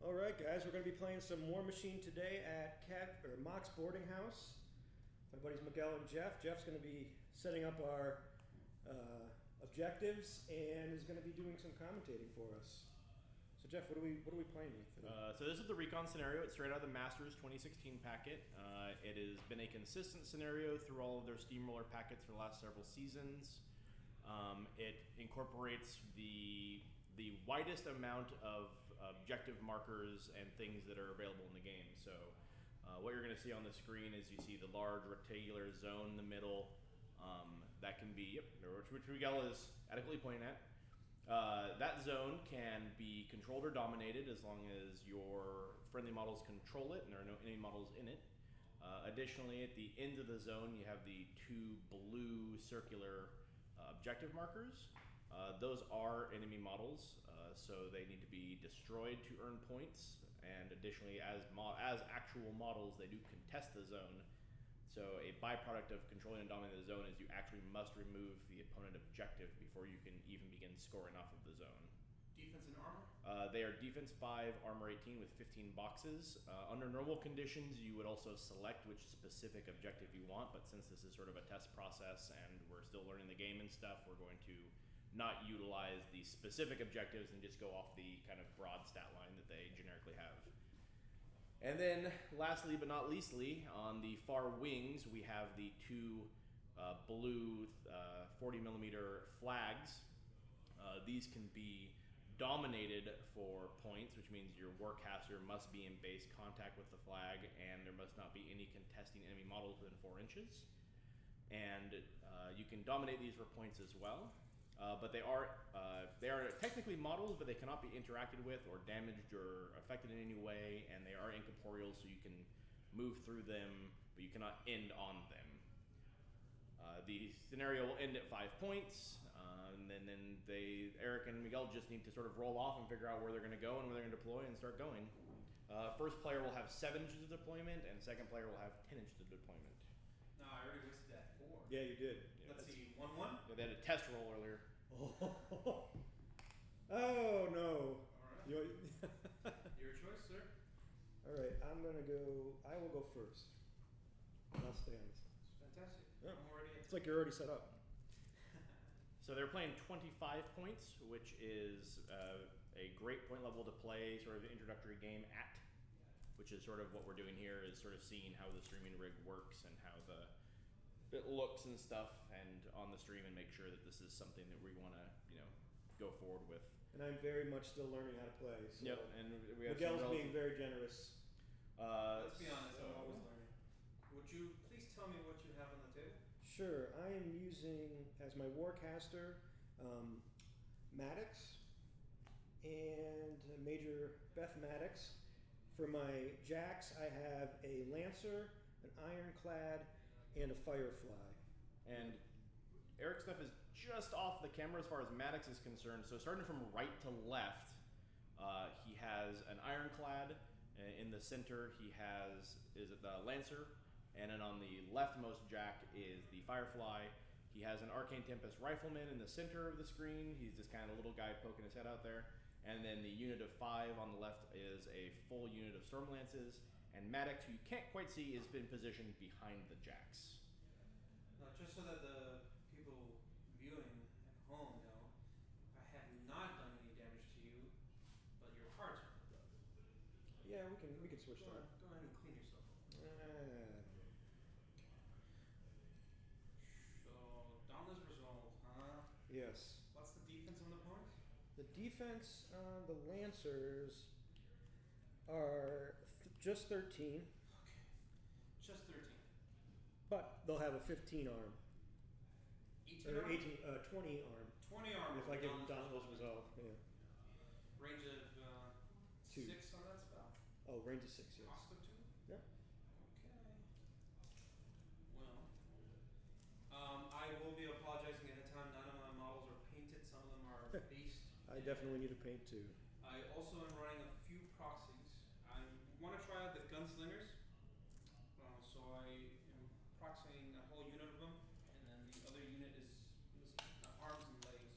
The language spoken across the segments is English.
All right, guys, we're going to be playing some Warmachine today at Mox BoardingHouse. My buddies Miguel and Jeff. Jeff's going to be setting up our objectives and is going to be doing some commentating for us. So Jeff, what are we playing with today? So this is the Recon scenario. It's straight out of the Masters 2016 packet. It has been a consistent scenario through all of their steamroller packets for the last several seasons. It incorporates the widest amount of objective markers and things that are available in the game. So what you're going to see on the screen is you see the large rectangular zone in the middle. That can be, which Miguel is adequately pointing at. That zone can be controlled or dominated as long as your friendly models control it and there are no enemy models in it. Additionally, at the end of the zone, you have the two blue circular objective markers. Those are enemy models, so they need to be destroyed to earn points. And additionally, as actual models, they do contest the zone. So a byproduct of controlling and dominating the zone is you actually must remove the opponent objective before you can even begin scoring off of the zone. Defense and armor? They are defense 5, armor 18 with 15 boxes. Under normal conditions, you would also select which specific objective you want, but since this is sort of a test process and we're still learning the game and stuff, we're going to not utilize the specific objectives and just go off the kind of broad stat line that they generically have. And then, lastly but not leastly, on the far wings, we have the two blue 40 millimeter flags. These can be dominated for points, which means your warcaster must be in base contact with the flag, and there must not be any contesting enemy models within 4 inches. And you can dominate these for points as well. But they are technically models, but they cannot be interacted with or damaged or affected in any way, and they are incorporeal, so you can move through them, but you cannot end on them. The scenario will end at 5 points, and then Eric and Miguel just need to sort of roll off and figure out where they're going to go and where they're going to deploy and start going. First player will have 7 inches of deployment, and second player will have 10 inches of deployment. No, I already listed that 4. Yeah, you did. Yeah, Let's see, 1-1? Yeah, they had a test roll earlier. Oh no! All right. Your choice, sir. All right, I will go first. I'll stay on this. Fantastic. Yeah. I'm already. It's like you're already set up. So they're playing 25 points, which is a great point level to play sort of an introductory game at, which is sort of what we're doing here, is sort of seeing how the streaming rig works and how it looks and stuff, and on the stream, and make sure that this is something that we want to, go forward with. And I'm very much still learning how to play. So Yep, and we have Miguel's being very generous. Let's be honest, I'm always learning. Would you please tell me what you have on the table? Sure, I am using as my warcaster Maddox and Major Beth Maddox. For my jacks, I have a Lancer, an Ironclad, and a Firefly. And Eric's stuff is just off the camera as far as Maddox is concerned. So starting from right to left, he has an Ironclad. In the center, he has the Lancer. And then on the leftmost jack is the Firefly. He has an Arcane Tempest Rifleman in the center of the screen. He's just kind of a little guy poking his head out there. And then the unit of 5 on the left is a full unit of Storm Lances. And Maddox, who you can't quite see, has been positioned behind the jacks. Now, just so that the people viewing at home know, I have not done any damage to you, but your cards are done. Yeah, we can switch that. Go ahead and clean yourself up. So, downless result, huh? Yes. What's the defense on the points? The defense on the Lancers are just 13. Okay. Just 13. But they'll have a 15 arm. 18 Or armor? 20 arm. 20 armor. If I give them Dauntless Dauntless Resolve. Yeah. Range of 2. 6 on that spell? Oh, range of 6, yes. Cost of 2? Yeah. Okay. Well, I will be apologizing ahead of time. None of my models are painted. Some of them are based. I definitely need to paint too. I also am running a few proxies. I want to try out the gunslingers. So I am proxying a whole unit of them. And then the other unit is arms and legs.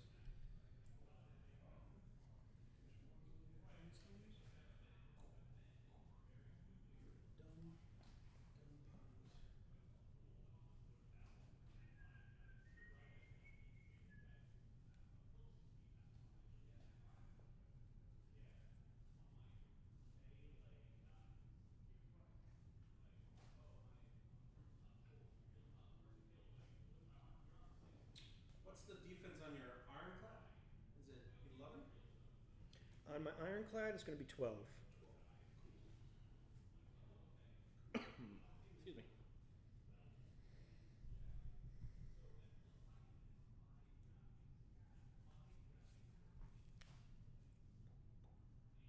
On my ironclad, it's going to be 12. Excuse me.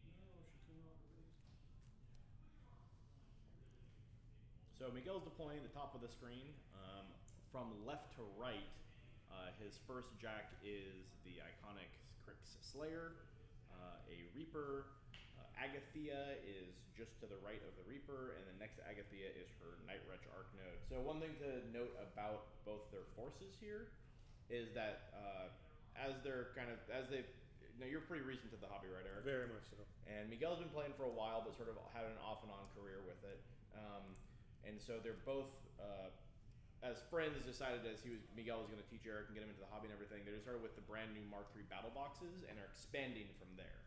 No, she came out with it. So Miguel's deploying the top of the screen. From left to right, his first jack is the iconic Crix Slayer, a Reaper. Agathea is just to the right of the Reaper, and the next Agathea is her Night Wretch Arc node. So one thing to note about both their forces here is that you're pretty recent to the hobby, right, Eric? Very much so. And Miguel's been playing for a while, but sort of had an off and on career with it. And so they're both, as friends, decided as Miguel was going to teach Eric and get him into the hobby and everything. They started with the brand new Mark III battle boxes and are expanding from there.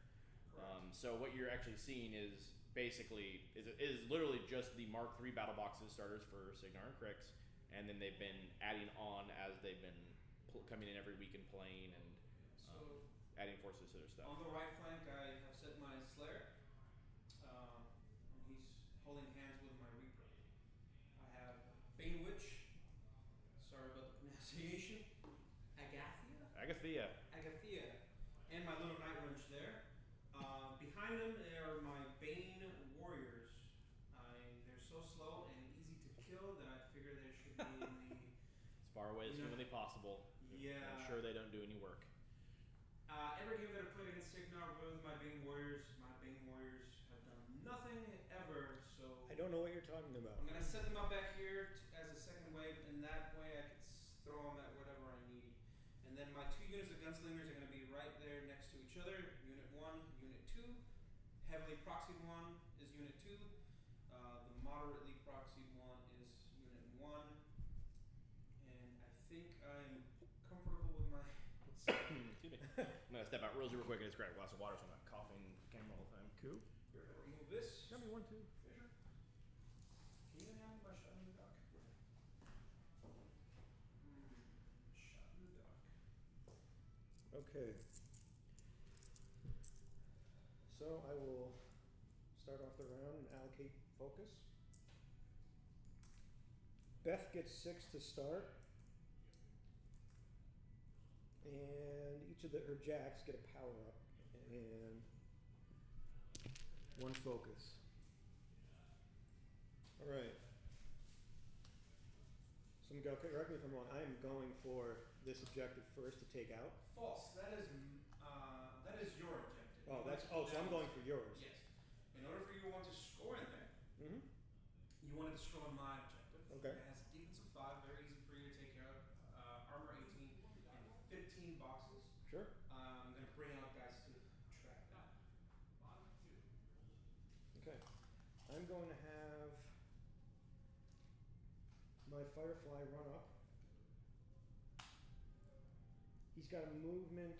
So what you're actually seeing is basically is literally just the Mark III battle boxes starters for Signar and Crix, and then they've been adding on as they've been coming in every week and playing and adding forces to their stuff. On the right flank, I have set my Slayer, and he's holding hands with my Reaper. I have Bane Witch. Sorry about the pronunciation. Agathea. And my little Night Wrench there. Behind them are my Bane Warriors. They're so slow and easy to kill that I figure they should be in the... As far away as humanly possible. Yeah. Ensure they don't do any work. Every game that I've played against Signar with my Bane Warriors have done nothing ever, so... I don't know what you're talking about. I'm going to set them up back here as a second wave, and that way I can throw them at whatever I need. And then my 2 units of gunslingers are going to be right there next to each other. Unit 1, Unit 2. Heavily proxied one is Unit 2. The moderately proxied one is Unit 1. And I think I'm comfortable with my... Excuse me. I'm going to step out real super quick and just grab a glass of water so I'm not coughing the camera all the time. Cool. Here, I'm going to remove this. Got me one too. Sure. Can you handle my shot in the dark? Shot in the dark. Okay. So I will start off the round and allocate focus. Beth gets 6 to start. And each of her jacks get a power up and 1 focus. Alright. So Miguel, correct me if I'm wrong, I am going for this objective first to take out. False. That is your objective. So I'm going for yours. Yes. In order for you to want to score in there, Mm-hmm. you want to destroy my objective. Okay. It has defense of 5, very easy for you to take care of. Armor 18 and 15 boxes. Sure. I'm going to bring out guys to track that. Okay. I'm going to have my Firefly run up. He's got a movement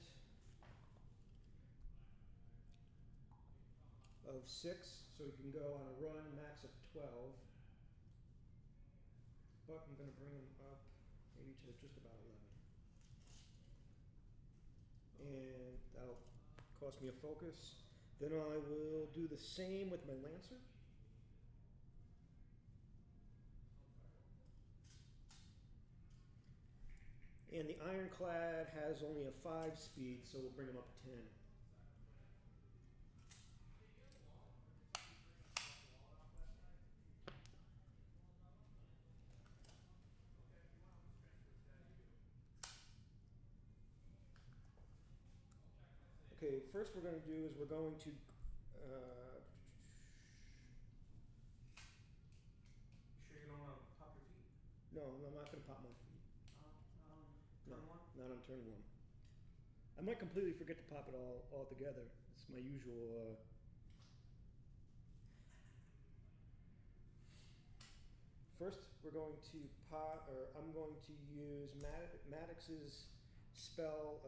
of 6, so he can go on a run max of 12. But I'm going to bring him up maybe to just about 11. And that'll cost me a focus. Then I will do the same with my Lancer. And the Ironclad has only a 5 speed, so we'll bring him up to 10. Okay, first we're going to do is we're going to Sure you don't want to pop your feet? no, I'm not going to pop my feet. Turn No, 1? not on turn 1. I might completely forget to pop it all together. It's my usual. First, we're going to I'm going to use Maddox's spell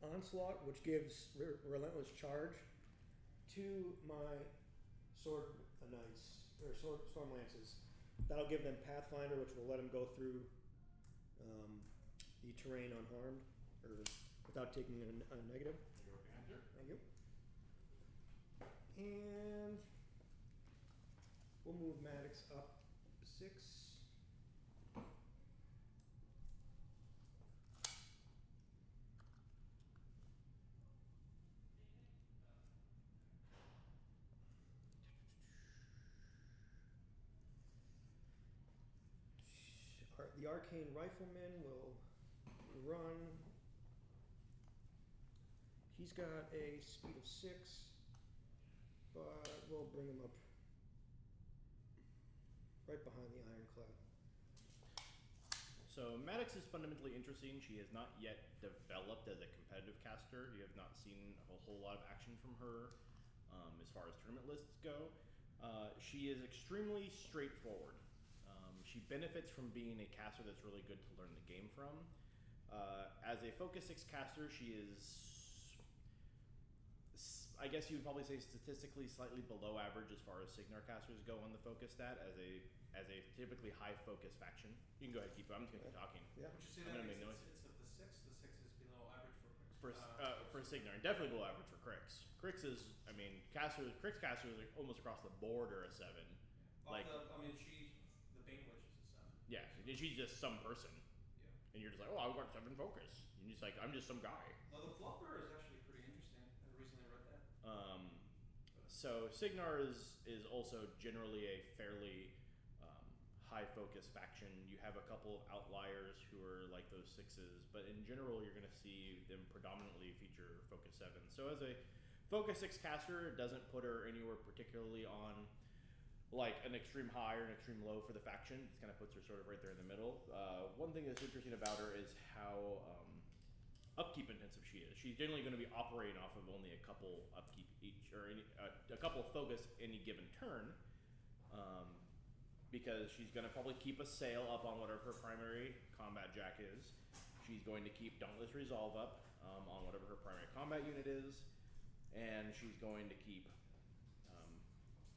Onslaught, which gives Relentless Charge to my Storm Lances. That'll give them Pathfinder, which will let them go through the terrain unharmed or without taking a negative. Sure. Thank you. And we'll move Maddox up 6. The Arcane Rifleman will run. He's got a speed of 6, but we'll bring him up right behind the Ironclad. So Maddox is fundamentally interesting. She has not yet developed as a competitive caster. You have not seen a whole lot of action from her as far as tournament lists go. She is extremely straightforward. She benefits from being a caster that's really good to learn the game from. As a Focus 6 caster, she is, I guess you would probably say, statistically slightly below average as far as Signar casters go on the Focus stat as a typically high Focus faction. You can go ahead and keep it. I'm just going to keep talking. Yeah. Would you say I'm that gonna make noise. it's of the 6? The 6 is below average for Crix. For Signar, definitely below average for Crix. Crix is, I mean, Crix casters are almost across the board are a 7. Like, the Bane Witch is a 7. yeah, she's just some person. Yeah. And you're just like, oh, I've got 7 Focus. And you're just like, I'm just some guy. No, the Fluffer is actually pretty interesting. I recently read that. So Signar is also generally a fairly high Focus faction. You have a couple of outliers who are like those 6s, but in general, you're going to see them predominantly feature Focus 7. So as a Focus 6 caster, it doesn't put her anywhere particularly on like an extreme high or an extreme low for the faction. It kind of puts her sort of right there in the middle. One thing that's interesting about her is how upkeep intensive she is. She's generally going to be operating off of only a couple upkeep each, or a couple of Focus any given turn, because she's going to probably keep a sail up on whatever her primary combat jack is. She's going to keep Dauntless Resolve up on whatever her primary combat unit is, and she's going to keep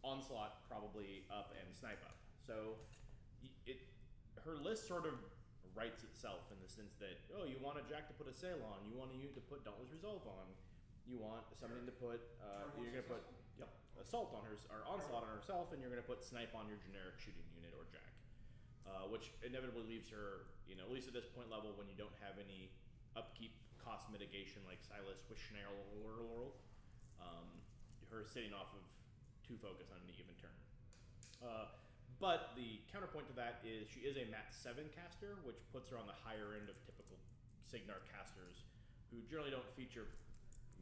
Onslaught probably up and Snipe up. So her list sort of writes itself in the sense that, oh, you want a jack to put a sail on, you want a unit to put Dauntless Resolve on, you want something to put, you're going to put Assault on her, or Onslaught on herself, and you're going to put Snipe on your generic shooting unit or jack. Which inevitably leaves her, at least at this point level, when you don't have any upkeep cost mitigation like Silas Wishnare World, her sitting off of 2 Focus on any given turn. But the counterpoint to that is she is a Mat 7 caster, which puts her on the higher end of typical Signar casters, who generally don't feature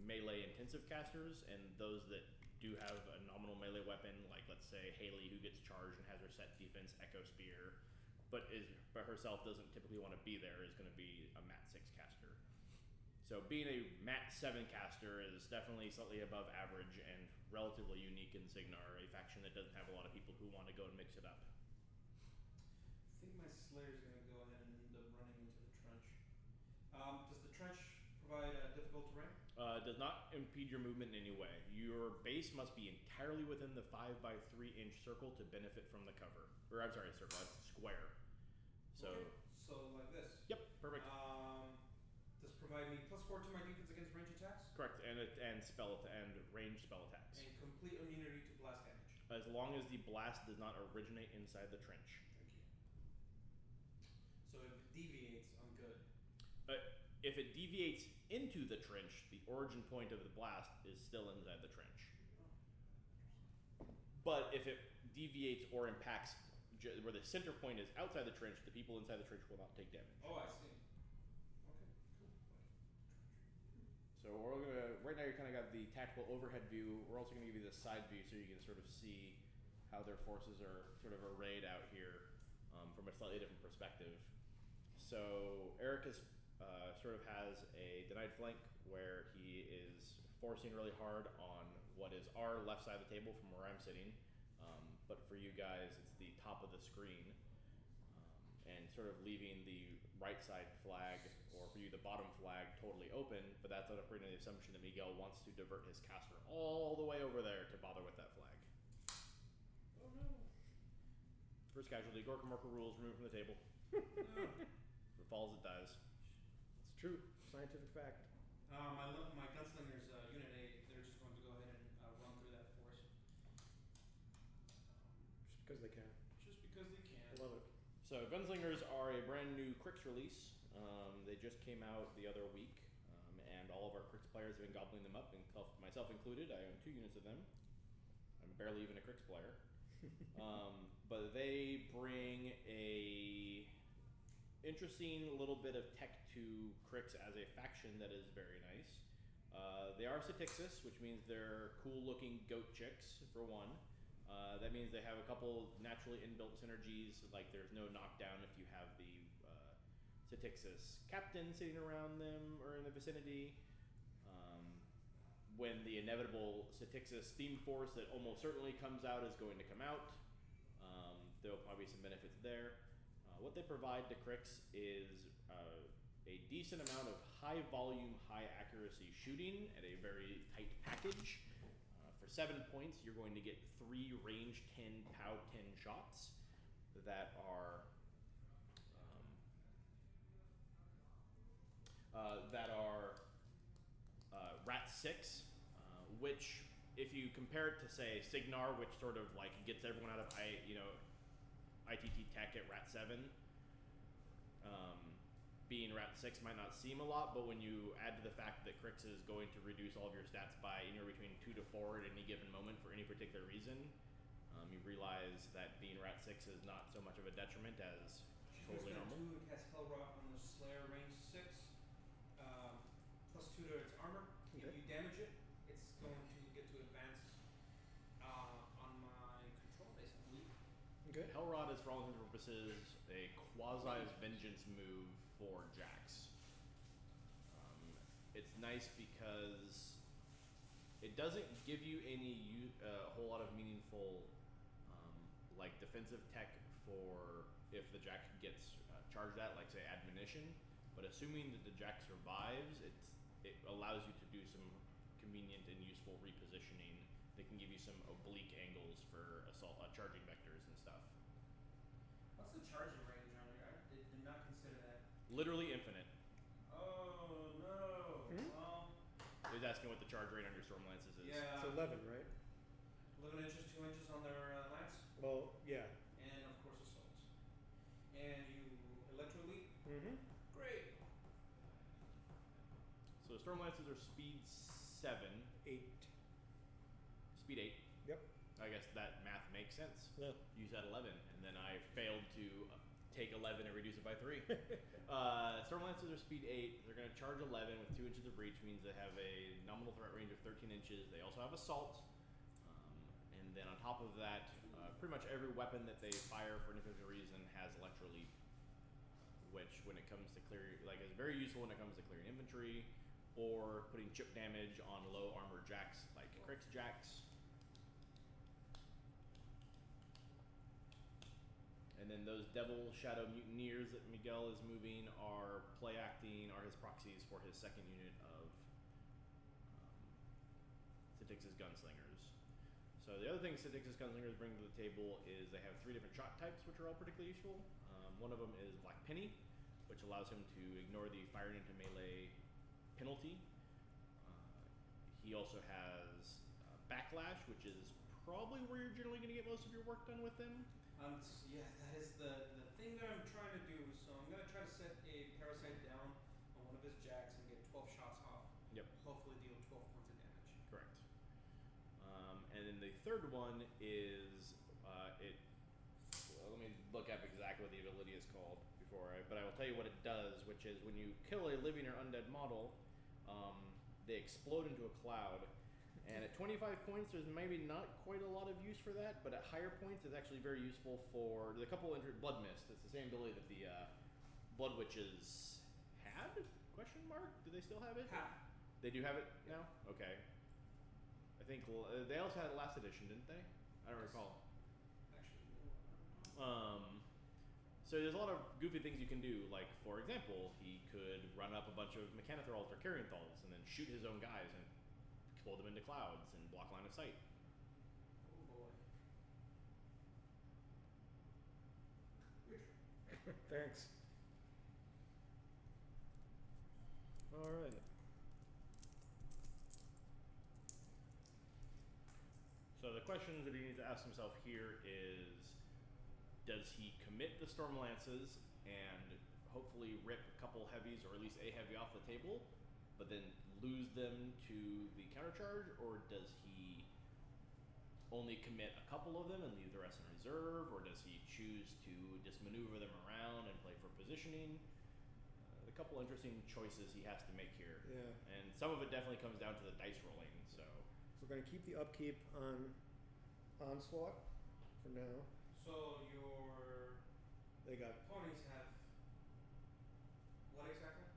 melee intensive casters, and those that do have a nominal melee weapon, like let's say Haley, who gets charged and has her set defense Echo Spear, but herself doesn't typically want to be there, is going to be a Mat 6 caster. So being a Mat 7 caster is definitely slightly above average and relatively unique in Signar, a faction that doesn't have a lot of people who want to go and mix it up. I think my Slayer's going to go ahead and end up running into the trench. Does the trench provide difficult terrain? Does not impede your movement in any way. Your base must be entirely within the 5x3-inch circle to benefit from the cover. Or I'm sorry, circle, that's square. So, okay. So like this? Yep, perfect. Does provide me +4 to my defense against range attacks? Correct, and range spell attacks. And complete immunity to blast damage. As long as the blast does not originate inside the trench. Thank you. So if it deviates, I'm good. If it deviates into the trench, the origin point of the blast is still inside the trench. But if it deviates or impacts where the center point is outside the trench, the people inside the trench will not take damage. Oh, I see. Okay, cool. So we're gonna, right now you kind of got the tactical overhead view. We're also going to give you the side view so you can sort of see how their forces are sort of arrayed out here from a slightly different perspective. So Eric is sort of has a denied flank where he is forcing really hard on what is our left side of the table from where I'm sitting. But for you guys, it's the top of the screen, and sort of leaving the right side flag, or for you the bottom flag, totally open. But that's operating on the assumption that Miguel wants to divert his caster all the way over there to bother with that flag. Oh no. First casualty, Gorka Morka rules removed from the table. No. If it falls, it dies. It's true. Scientific fact. My gunslingers unit A, they're just going to go ahead and run through that force. Just because they can. Just because they can. I love it. So Gunslingers are a brand new Crix release. They just came out the other week, and all of our Crix players have been gobbling them up, and myself included. I own 2 units of them. I'm barely even a Crix player. But they bring a interesting little bit of tech to Crix as a faction that is very nice. They are Satixis, which means they're cool-looking goat chicks, for one. That means they have a couple naturally inbuilt synergies, like there's no knockdown if you have the Satixis captain sitting around them or in the vicinity. When the inevitable Satixis Steam Force that almost certainly comes out is going to come out, there will probably be some benefits there. What they provide to Crix is a decent amount of high volume, high accuracy shooting at a very tight package. For 7 points, you're going to get 3 range 10 POW 10 shots that are Rat 6, which, if you compare it to say Signar, which sort of like gets everyone out of ITT Tech at Rat 7. Being Rat 6 might not seem a lot, but when you add to the fact that Crix is going to reduce all of your stats by anywhere between 2 to 4 at any given moment for any particular reason, you realize that being Rat 6 is not so much of a detriment as She's totally going to normal. 2 and cast Hellrot on the Slayer range 6, plus 2 to its armor. Okay. If you damage it, it's going to get to advance on my control phase, I believe. Okay. Hellrod is, for all intents and purposes, a quasi-vengeance move for Jax. It's nice because it doesn't give you any whole lot of meaningful like defensive tech for if the Jax gets charged at, like say admonition, but assuming that the Jax survives, it allows you to do some convenient and useful repositioning that can give you some oblique angles for assault charging vectors and stuff. What's the charging range on here? I did not consider that. Literally infinite. Oh no. Hmm? He's asking what the charge rate on your Storm Lances is. Yeah. It's 11, right? 11 inches, 2 inches on their lance, Well, yeah. and of course assault. And you electrolead. Mm-hmm. Great. So Storm Lances are speed 7, 8. speed 8. Yep. I guess that math makes sense. Yeah. You said 11, and then I failed to take 11 and reduce it by 3. Storm Lances are speed 8. They're going to charge 11 with 2 inches of reach, means they have a nominal threat range of 13 inches. They also have assault. And then on top of that, pretty much every weapon that they fire for any particular reason has Electro Leap, which when it comes to clear, like is very useful when it comes to clearing infantry or putting chip damage on low armor Jax like Crix Jax. And then those Devil Shadow Mutineers that Miguel is moving are play acting, are his proxies for his second unit of Satixis Gunslingers. So the other thing Satixis Gunslingers bring to the table is they have 3 different shot types, which are all particularly useful. One of them is Black Penny, which allows him to ignore the firing into melee penalty. He also has Backlash, which is probably where you're generally going to get most of your work done with him. Yeah, that is the thing that I'm trying to do. So I'm gonna try to set a parasite down on one of his jacks and get 12 shots off. Yep. Hopefully deal 12 points of damage. Correct. And then the third one is let me look up exactly what the ability is called but I will tell you what it does, which is when you kill a living or undead model, they explode into a cloud. And at 25 points, there's maybe not quite a lot of use for that, but at higher points, it's actually very useful for. There's a couple Blood Mist. It's the same ability that the Blood Witches had? Question mark? Do they still have it? Have. They do have it now? Okay. I think they also had it last edition, didn't they? I don't recall. Actually, So there's a lot of goofy things you can do. Like, for example, he could run up a bunch of Mechanithrals or Carrion-Thalls and then shoot his own guys and explode them into clouds and block line of sight. oh boy. Thanks. All right. question that he needs to ask himself here is, does he commit the Storm Lances and hopefully rip a couple heavies or at least a heavy off the table, but then lose them to the countercharge, or does he only commit a couple of them and leave the rest in reserve, or does he choose to just maneuver them around and play for positioning? A couple interesting choices he has to make here. Yeah. And some of it definitely comes down to the dice rolling, so. We're going to keep the upkeep on Onslaught for now. So your They got ponies have what exactly?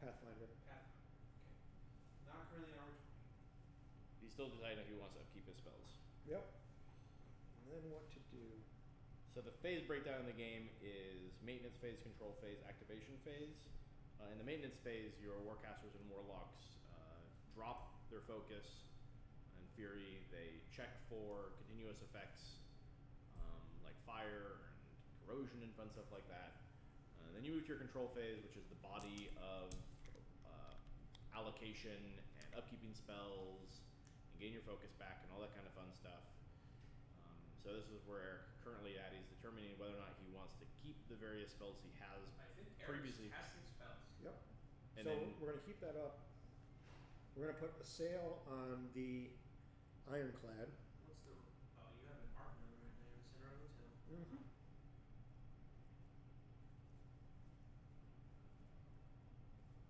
Pathfinder. Pathfinder. Okay. Not currently in armor 20. He's still deciding if he wants to upkeep his spells. Yep. And then what to do? So the phase breakdown in the game is maintenance phase, control phase, activation phase. In the maintenance phase, your warcasters and warlocks drop their focus and fury. They check for continuous effects like fire and corrosion and fun stuff like that. Then you move to your control phase, which is the body of allocation and upkeeping spells, and gain your focus back and all that kind of fun stuff. So this is where Eric currently at. He's determining whether or not he wants to keep the various spells he has I think Eric's previously. casting spells. Yep. And so then we're going to keep that up. We're going to put a sail on the Ironclad. What's the? Oh, you have an arc number right there in the center of the tail. Mm-hmm.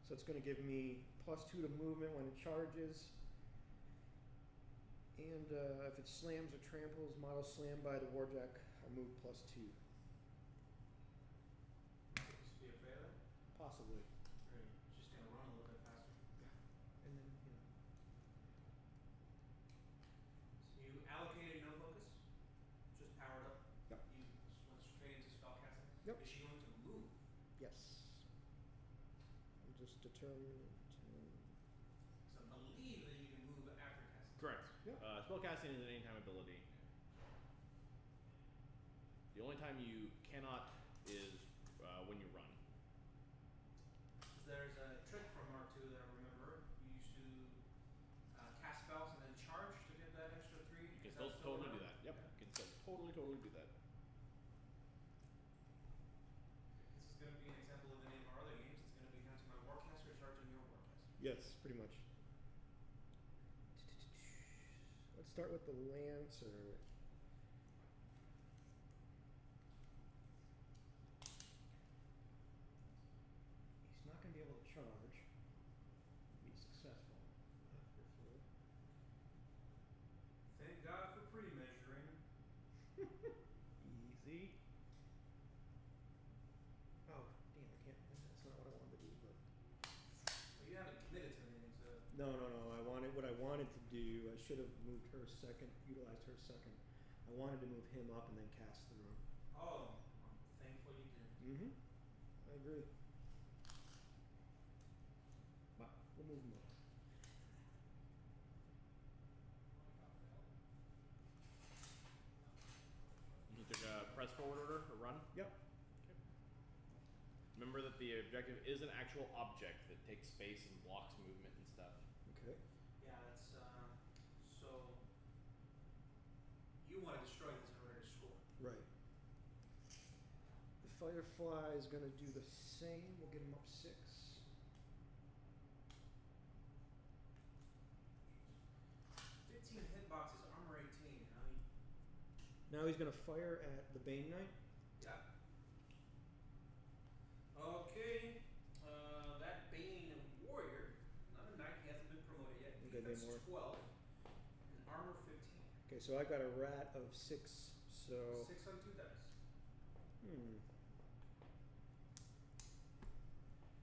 So it's going to give me +2 to movement when it charges. And if it slams or tramples, model slammed by the Warjack, I move +2. Supposed to be afraid of it? Possibly. Or just gonna run a little bit faster? And then, So you allocated no focus? Just powered up? Yep. You just went straight into spell casting? Yep. Is she going to move? yes. I'm just determined to... So I believe that you can move after casting. correct. Yep. Spellcasting is an anytime ability. The only time you cannot is when you run. There's a trick from Mark II that I remember. You used to cast spells and then charge to get that extra 3. You can Is still that totally do around? that. Yep, Yeah. you can still totally do that. This is going to be an example of any of our other games. It's going to be down to my warcaster charging your warcaster. Yes, pretty much. Let's start with the Lancer. He's not going to be able to charge. Be successful. Hopefully. Thank God for pre-measuring. Easy. Oh, damn, I can't. That's not what I wanted to do, but. Well, you haven't committed to anything, so. No. What I wanted to do, I should have moved her second, utilized her second. I wanted to move him up and then cast through. Oh, I'm thankful you did. Mm-hmm. I agree. But we'll move him up. You took a press forward order or run. Yep. Remember that the objective is an actual object that takes space and blocks movement and stuff. Okay. Yeah, that's so. You want to destroy this in order to score. Right. The Firefly is going to do the same. We'll get him up 6. 15 hitboxes, armor 18. Now he's going to fire at the Bane Knight. Yeah. Okay. That Bane warrior, not a knight. He hasn't been promoted yet. Okay, Defense Bane 12 and armor 15. Okay, so I got a rat of 6. So 6 on 2 dice. hmm.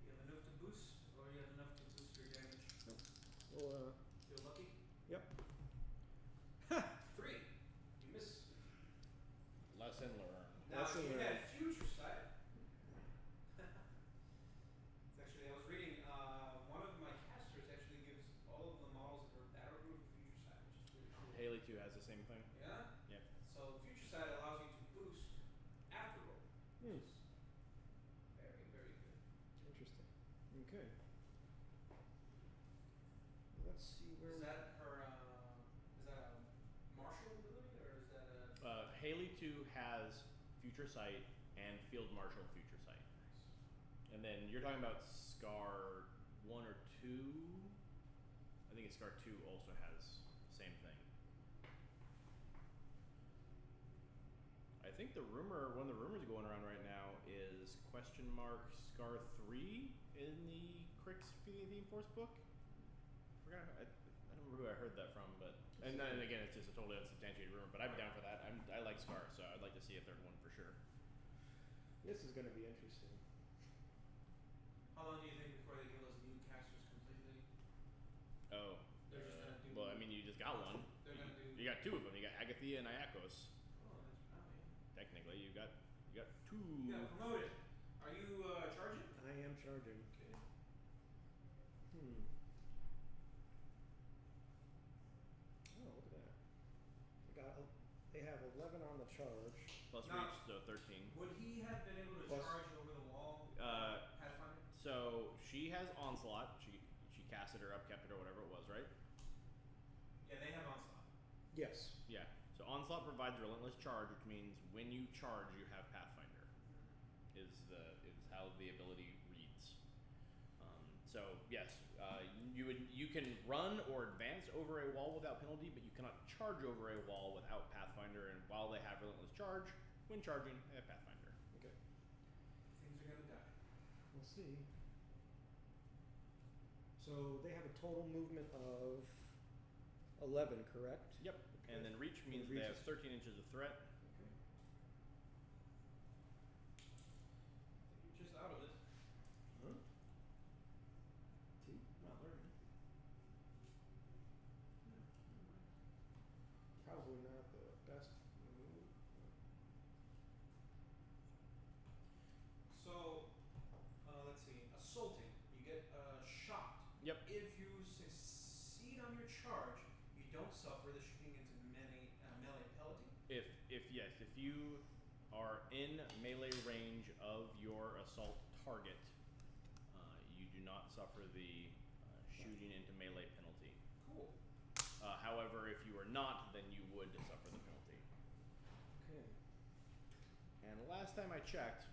You have enough to boost, or you have enough to boost your damage. Well, Feel lucky? yep. 3. You miss. Lesson learned. Now Lesson you learned. have future sight. It's actually, I was reading, one of my casters actually gives all of the models that are battle proof future sight, which is really cool. Haley too has the same thing. Yeah? Yep. So future sight allows you to boost after roll, Hmm. which is very, very good. Interesting. Okay. Let's see where Is that her, is that a martial ability Haley 2 has Future Sight and Field Marshal Future Sight. And then you're talking about Scar 1 or 2? I think Scar 2 also has the same thing. I think one of the rumors going around right now is Scar 3 in the Crix theme force book. I don't remember who I heard that from, but and again, it's just a totally unsubstantiated rumor. But I'm down for that. I like Scar, so I'd like to see a third one for sure. This is going to be interesting. How long do you think before they give us new casters completely? Oh, They're just gonna do. well, I mean, you just got one. They're gonna do. You got two of them. You got Agathia and Iacos. Oh, that's Technically, you got two. You got promoted. Are you charging? I am charging. Okay. Oh, look at that. They have 11 on the charge. Plus Now, reach, so 13. Would he have been able to Plus- charge over the wall? Pathfinder? So she has Onslaught. She casted her up, kept it, or whatever it was, right? Yeah, they have onslaught. Yes. Yeah. So Onslaught provides Relentless Charge, which means when you charge, you have Pathfinder. Is how the ability reads. So yes, you can run or advance over a wall without penalty, but you cannot charge over a wall without Pathfinder. And while they have Relentless Charge, when charging, they have Pathfinder. Okay. Things are gonna die. We'll see. So they have a total movement of 11, correct? Yep. And then reach means reach they have is- 13 inches of threat. Okay. You're just out of it. Huh? T? Not learning. Probably not the best move. So, let's see. Assaulting. You get shot. Yep. If you succeed on your charge, you don't suffer the shooting into melee penalty. If you are in melee range of your assault target, you do not suffer the shooting into melee penalty. Cool. However, if you are not, then you would suffer the penalty. Okay. And last time I checked,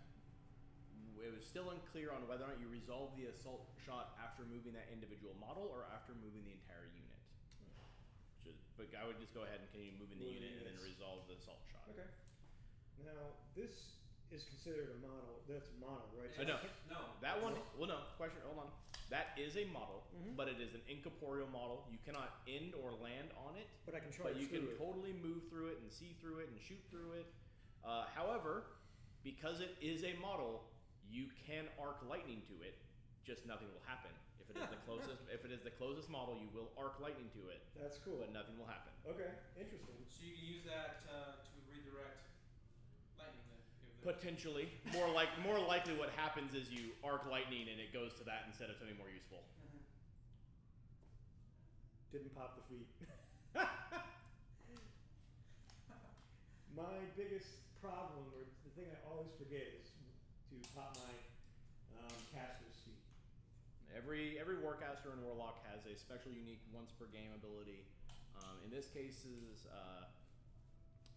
it was still unclear on whether or not you resolve the assault shot after moving that individual model or after moving the entire unit. But I would just go ahead and continue moving the Moving unit and then units. resolve the assault shot. Okay. Now, this is considered a model. That's a model, right? No. No. That one, well, no, question, hold on. That is a model, Mhm. but it is an incorporeal model. You cannot end or land on it, But I can charge but you can through it. totally move through it and see through it and shoot through it. However, because it is a model, you can arc lightning to it, just nothing will happen. If it is the closest model, you will arc lightning to it, That's cool. but nothing will happen. Okay, interesting. So you can use that to redirect lightning then. If there's- Potentially, more likely, what happens is you arc lightning and it goes to that instead of something more useful. Didn't pop the feet. My biggest problem, or the thing I always forget, is to pop my caster's feet. Every Warcaster and Warlock has a special, unique, once per game ability. In this case,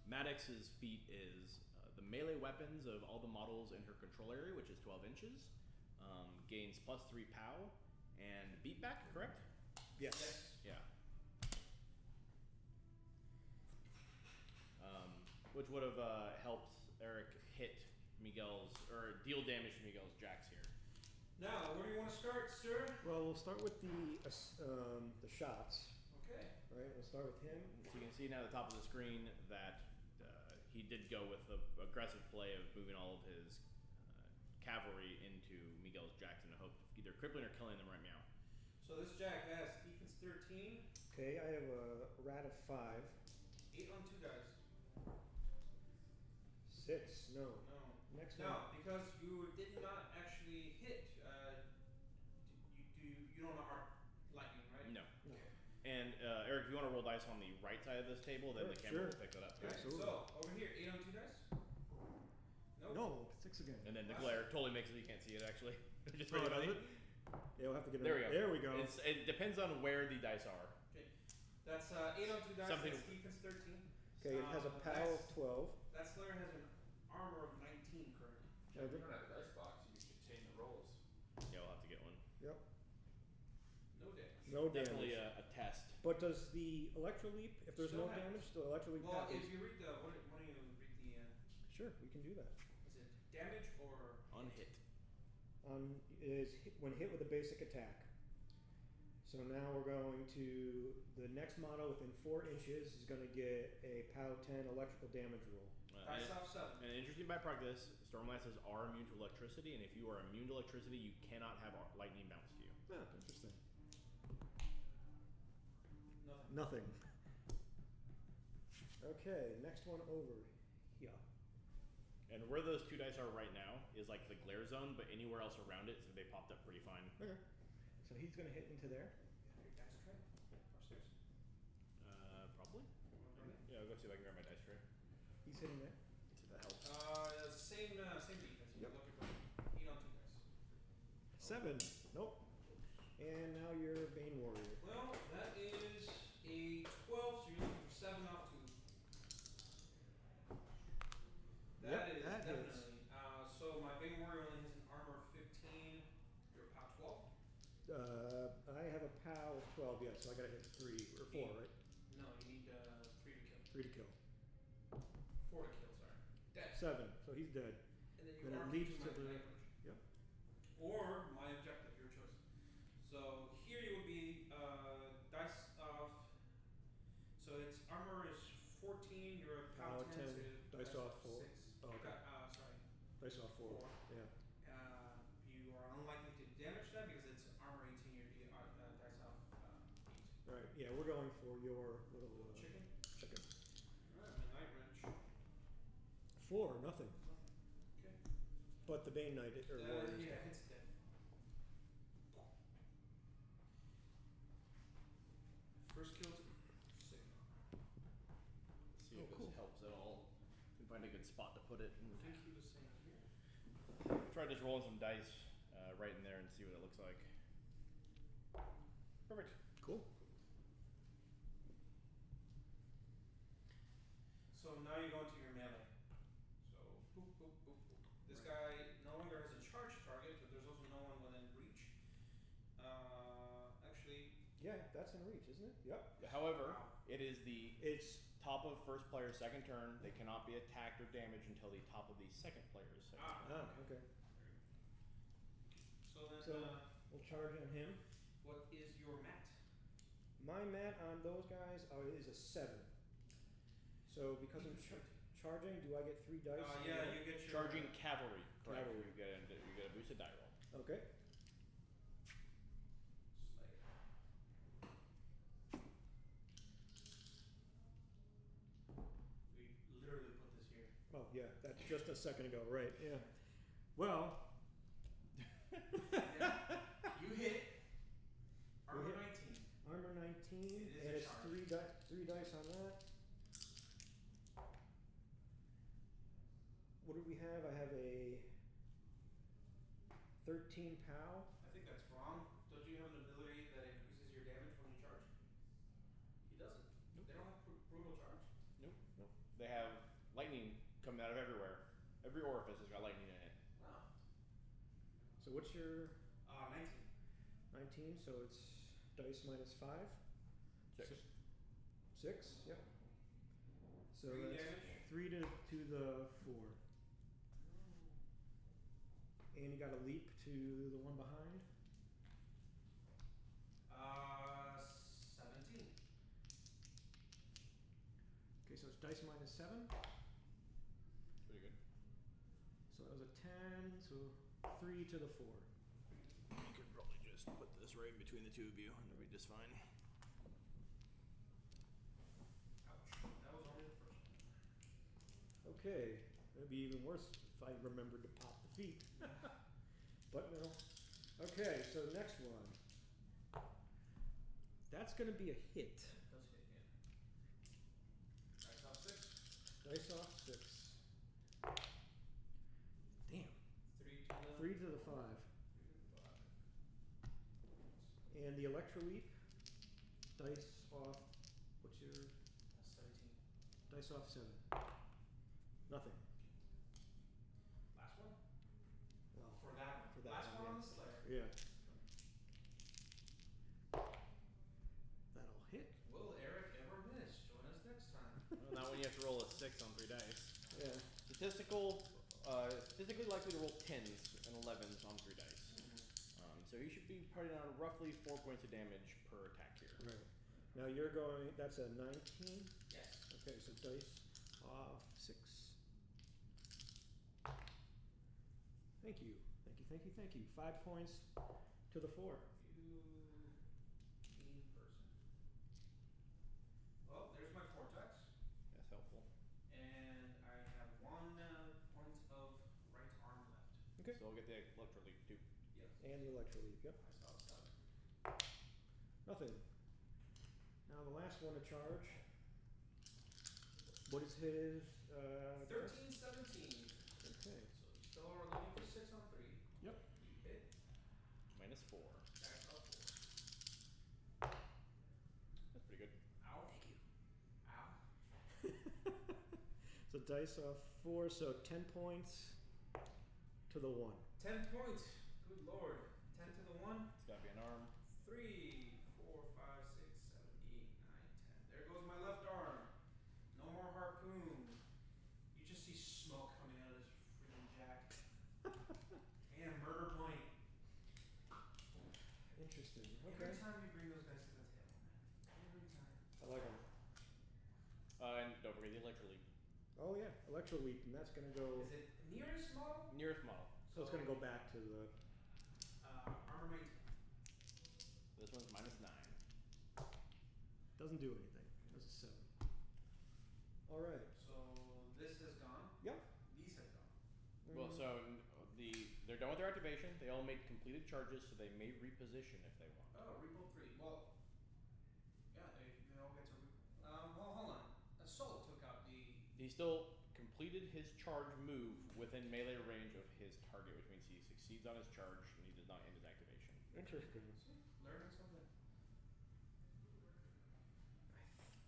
Maddox's feat is the melee weapons of all the models in her control area, which is 12 inches. Gains +3 POW and beatback, correct? Yes. Yeah. Which would have helped Eric hit Miguel's, or deal damage to Miguel's jacks here. Now, where do you want to start, sir? Well, we'll start with the shots. Okay. All right, we'll start with him. So you can see now at the top of the screen that he did go with the aggressive play of moving all of his cavalry into Miguel's jacks in the hope of either crippling or killing them right meow. So this jack has defense 13, Okay, I have a rat of 5. 8 on 2 dice. 6. No. No. Next one. No, because you did not actually hit. You don't arc lightning, right? No. No. And Eric, if you want to roll dice on the right side of this table, then the camera Sure. will pick that up. Okay, Absolutely. so over here, 8 on 2 dice. Nope. No, 6 again. And then the glare totally makes it so you can't see it actually. Just Oh, for does anybody. it? Yeah, we'll have to get it. There we go. There we go. It depends on where the dice are. Okay. That's 8 on 2 dice. Something- That's defense 13. Okay, it has a POW of 12. That Slayer has an armor of 19 currently. If you don't have a dice box, you can contain the rolls. Yeah, we'll have to get one. Yep. No damage. No Definitely damage. a test. But does the Electroleap, if there's Still no happens. damage, the Electroleap Well, passes? if you read the, why don't you read the, Sure, we can do that. is it damage or Unhit. When hit with a basic attack. So now we're going to the next model within 4 inches is going to get a POW 10 electrical damage roll. dice off 7? An interesting byproduct of this, Stormlances are immune to electricity, and if you are immune to electricity, you cannot have lightning bounce to you. Ah, interesting. Nothing. Nothing. Okay, next one over. Yeah. And where those 2 dice are right now is like the glare zone, but anywhere else around it, so they popped up pretty fine. Okay. So he's going to hit into there. Your dice tray upstairs. Probably. Bring it. Yeah, I'll go see if I can grab my dice tray. He's hitting there. See if that helps. Same defense. You're Yep. looking for 8 on 2 dice. 7. Nope. And now you're Bane Warrior. Well, that is a 12, so you're looking for 7 off 2. Yep, That is that hits. definitely. So my Bane Warrior only has an armor of 15. You're a POW 12? I have a POW of 12, yeah, so I got to hit 3 or 4, right? No, you need 3 to kill. 3 to kill. 4 to kill, sorry. Dead. 7, so he's dead. And then you Then it are leads to to my the- night version. Yep. Or my objective, your choice. So here you would be dice of. So its armor is 14. You're a POW 10, so dice off 4. 6. Oh, okay. Sorry. Dice off 4. 4. Yeah. You are unlikely to damage that because it's armor 18. You'd be dice off 8. All right. Yeah, we're going for your little Chicken. chicken. Alright, my night wrench. 4, nothing. Okay. But the Bane Knight or Warrior. Yeah, it's dead. First kill to sick. See if cool. this helps at all. Can find a good spot to put it. I think he was saying here. Try just rolling some dice right in there and see what it looks like. Perfect. Cool. So now you go into your melee. So boop boop boop boop. This guy no longer has a charge target, but there's also no one within reach. Actually, Yeah, that's in reach, isn't it? Yep. However, wow. it is the It's top of first player's second turn. They cannot be attacked or damaged until the top of the second player's second turn. okay. So then, So we'll charge on him. what is your mat? My mat on those guys is a 7. So because I'm charging, do I get 3 dice? Yeah, you get your Charging cavalry. Correct. Cavalry. You get a boosted die roll. Okay. We literally put this here. Oh yeah, that's just a second ago, right? Yeah. Well. You hit armor hit. 19. Armor 19, It is and a it's charge. 3 dice on that. What do we have? I have a 13 POW. I think that's wrong. Don't you have an ability that increases your damage when you charge? He doesn't. Nope. They don't have brutal charge. Nope. Nope. They have lightning coming out of everywhere. Every orifice has got lightning in it. Wow. So what's your 19. 19? So it's dice minus 5. 6. 6. Yep. So 3 that's damage. 3 to the 4. And you got a leap to the one behind. 17. Okay, so it's dice minus 7. Pretty good. So that was a 10. So 3 to the 4. You could probably just put this right in between the two of you, and it'll be just fine. Ouch. That was only the first one. Okay, it'd be even worse if I remembered to pop the feet. But no. Okay, so next one. That's going to be a hit. Does hit, yeah. Dice off 6. Dice off 6. Damn. 3 to the 3 to the 5. 5. And the Electroleap. Dice off. What's your 17. Dice off 7. Nothing. Last one? Well, For that one. for that Last one, one on yeah. the Slayer. Yeah. That'll hit. Will Eric ever miss? Join us next time. Well, now when you have to roll a 6 on 3 dice. Yeah. Statistically likely to roll 10s and 11s on 3 dice. So you should be putting on roughly 4 points of damage per attack here. Right. Now you're going. That's a 19. Yes. Okay, so dice off 6. Thank you. Thank you. Thank you. Thank you. 5 points to the 4. You mean person. Well, there's my vortex. That's helpful. And I have 1 point of right arm left. Okay. So I'll get the electro leap too. Yes. And the electroleap. Yep. I saw 7. Nothing. Now the last one to charge. What is his? 13, 17. Okay. So you still are looking for 6 on 3. Yep. You hit. -4. Back up 4. That's pretty good. Ow. Thank you. Ow. So dice off 4, so 10 points to the 1. 10 points. Good lord. 10 to the 1. It's gotta be an arm. 3, 4, 5, 6, 7, 8, 9, 10. There goes my left arm. No more harpoon. You just see smoke coming out of this freaking jack. And a murder point. Interesting. Every Okay. time you bring those guys to the table, man. Every time. I like them. And don't forget the electro leap. Oh yeah, electroleap, and that's gonna go. Is it nearest model? Nearest model. So it's gonna go back to the. Armor mate. This one's -9. Doesn't do anything. That's a 7. All right. So this has gone. Yep. These have gone. Well, so they're done with their activation. They all make completed charges, so they may reposition if they want. Oh, repo 3. Well, yeah, they all get to well, hold on. Assault took out the. He still completed his charge move within melee range of his target, which means he succeeds on his charge and he does not end his activation. Interesting. See, learning something.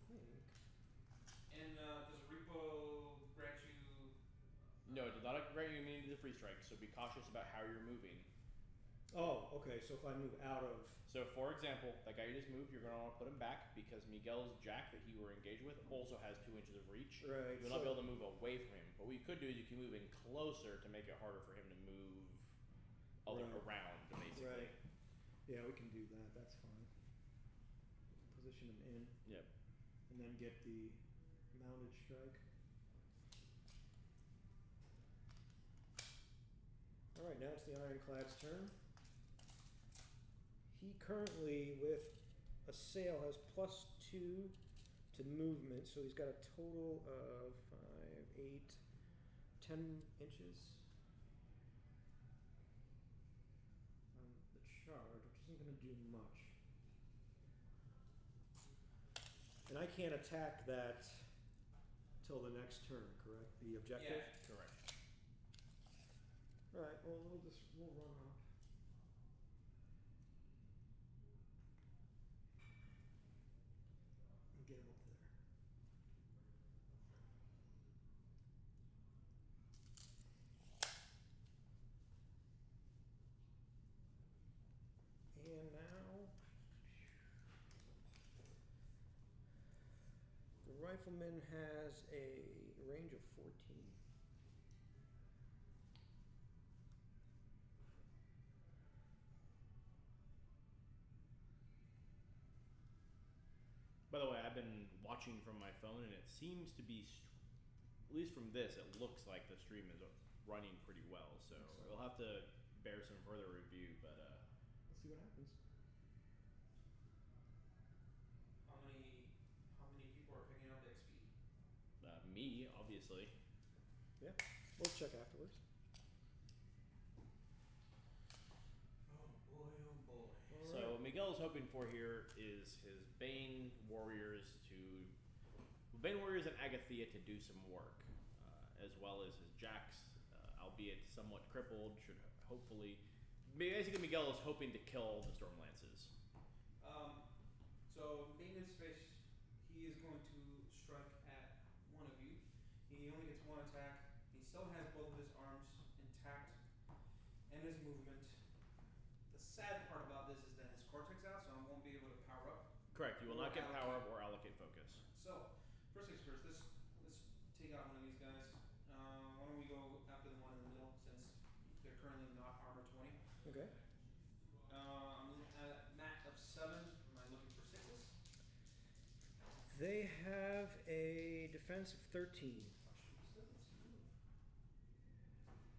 I think. And does repo grant you? No, it does not grant you immunity to free strike, so be cautious about how you're moving. Oh, okay. So if I move out of. So, for example, that guy you just moved, you're going to want to put him back because Miguel's jack that you were engaged with also has 2 inches of reach. Right. You'll not be able to move away from him. But what you could do is you can move in closer to make it harder for him to move around, basically. Right. Yeah, we can do that. That's fine. Position him in. Yep. And then get the mounted strike. All right, now it's the Ironclad's turn. He currently, with a sail, has +2 to movement, so he's got a total of 5, 8, 10 inches on the charge, which isn't going to do much. And I can't attack that till the next turn, correct? The objective? Yeah. Correct. All right, well, we'll run up. And get him up there. And now the rifleman has a range of 14. By the way, I've been watching from my phone, and it seems to be, at least from this, it looks like the stream is running pretty well. So we'll have to bear some further review, but Let's see what happens. How many people are picking up XP? me, obviously. Yeah, we'll check afterwards. Oh boy, oh boy. All So right. Miguel's hoping for here is his Bane warriors and Agathea to do some work, as well as his jacks, albeit somewhat crippled, should hopefully. Basically, Miguel is hoping to kill the Storm Lances. So maintenance fish, he is going to strike at one only gets one attack. He still has both of his arms intact and his movement. The sad part about this is that his cortex out, so I won't be able to power up. Correct. You will Or not get power up allocate. or allocate focus. So, first things first, let's take out one of these guys. Why don't we go after the one in the middle since they're currently not armor 20. Okay. I'm at a mat of 7. Am I looking for 6s? They have a defense of 13.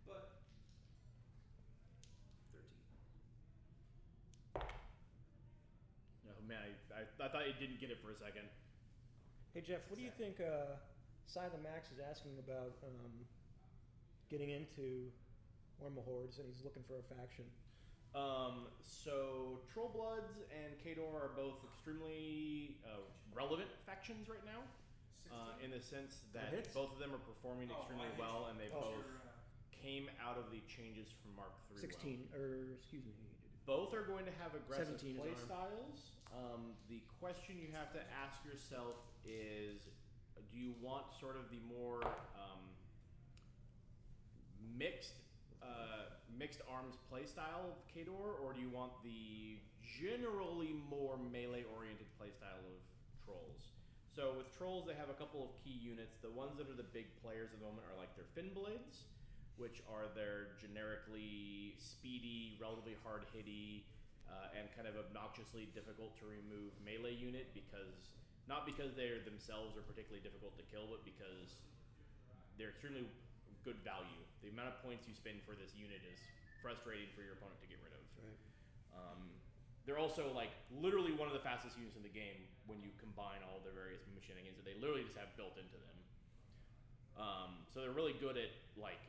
But 13. Oh man, I thought you didn't get it for a second. Hey Jeff, what do you think Cy the Max is asking about getting into Warmahordes and he's looking for a faction? So Trollbloods and Khador are both extremely relevant factions right now, 16. in the sense that hits? both of them are performing Oh, extremely I hit well, you. and they Oh. both Your, came out of the changes from Mark III. 16, well. or excuse me. Both are going to have aggressive 17 is play armed. styles. The question you have to ask yourself is, do you want sort of the more mixed arms play style of Khador, or do you want the generally more melee oriented play style of Trolls? So with Trolls, they have a couple of key units. The ones that are the big players at the moment are like their Fin Blades, which are their generically speedy, relatively hard hitty, and kind of obnoxiously difficult to remove melee unit, because not because they themselves are particularly difficult to kill, but because they're extremely good value. The amount of points you spend for this unit is frustrating for your opponent to get rid of. Right. They're also like literally one of the fastest units in the game when you combine all their various shenanigans that they literally just have built into them. So they're really good at like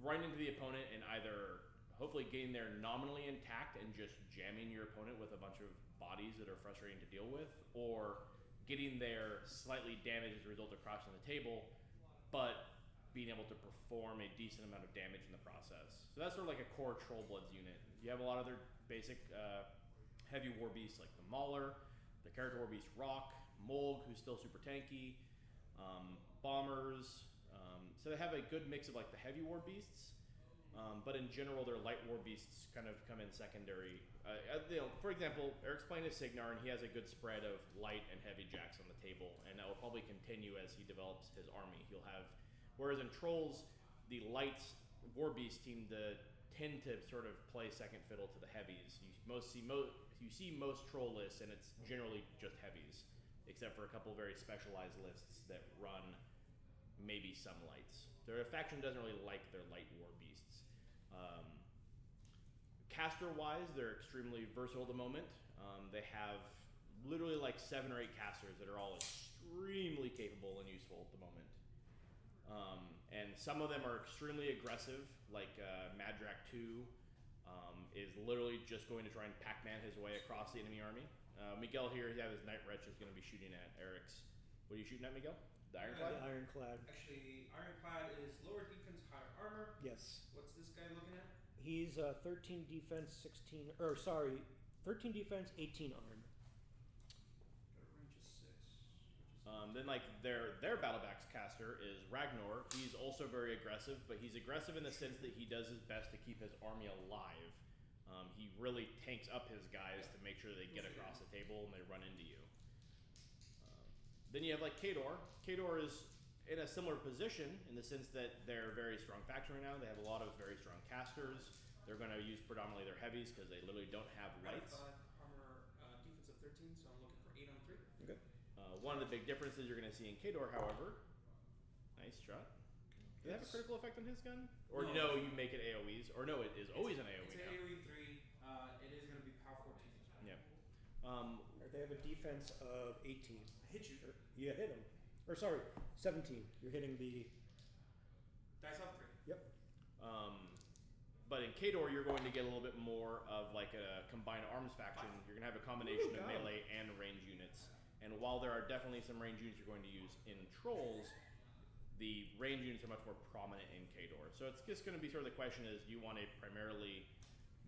running into the opponent and either hopefully getting there nominally intact and just jamming your opponent with a bunch of bodies that are frustrating to deal with, or getting there slightly damaged as a result of crossing the table, but being able to perform a decent amount of damage in the process. So that's sort of like a core Trollbloods unit. You have a lot of their basic heavy war beasts like the Mauler, the character war beast Rock, Molg, who's still super tanky, bombers. So they have a good mix of like the heavy war beasts, but in general their light war beasts kind of come in secondary. For example, Eric's playing a Signar and he has a good spread of light and heavy jacks on the table, and that will probably continue as he develops his army. He'll have, whereas in Trolls, the light war beasts tend to sort of play second fiddle to the heavies. You see most troll lists, and it's generally just heavies, except for a couple very specialized lists that run maybe some lights. Their faction doesn't really like their light war beasts. Caster-wise, they're extremely versatile at the moment. They have literally like 7 or 8 casters that are all extremely capable and useful at the moment. And some of them are extremely aggressive, like Madrak 2 is literally just going to try and Pac-Man his way across the enemy army. Miguel here, he has his Night Wretch is going to be shooting at Eric's. What are you shooting at, Miguel? The Ironclad? The Ironclad. Actually, Ironclad is lower defense, higher armor. Yes. What's this guy looking at? He's 13 defense, 16, or sorry, 13 defense, 18 arm. Got a range of 6. Then like their Battleback's caster is Ragnar. He's also very aggressive, but he's aggressive in the sense that he does his best to keep his army alive. He really tanks up his guys to make sure they get across the table and they run into you. Then you have like Khador. Khador is in a similar position in the sense that they're a very strong faction right now. They have a lot of very strong casters. They're going to use predominantly their heavies because they literally don't have lights. 5 armor, defense of 13, so I'm looking for 8 on 3. Okay. One of the big differences you're going to see in Khador, however, nice shot. Does it have a critical effect on his gun? Or no, you make it AoEs? Or no, it is always an AoE It's now. an AoE 3. It is going to be power 14 as well. Yeah. They have a defense of 18. I hit you. You hit him. Or sorry, 17. You're hitting the... Dice off 3. Yep. But in Khador, you're going to get a little bit more of like a combined arms faction. You're going to have a combination of melee and range units. And while there are definitely some range units you're going to use in Trolls, the range units are much more prominent in Khador. So it's just going to be sort of the question is, do you want a primarily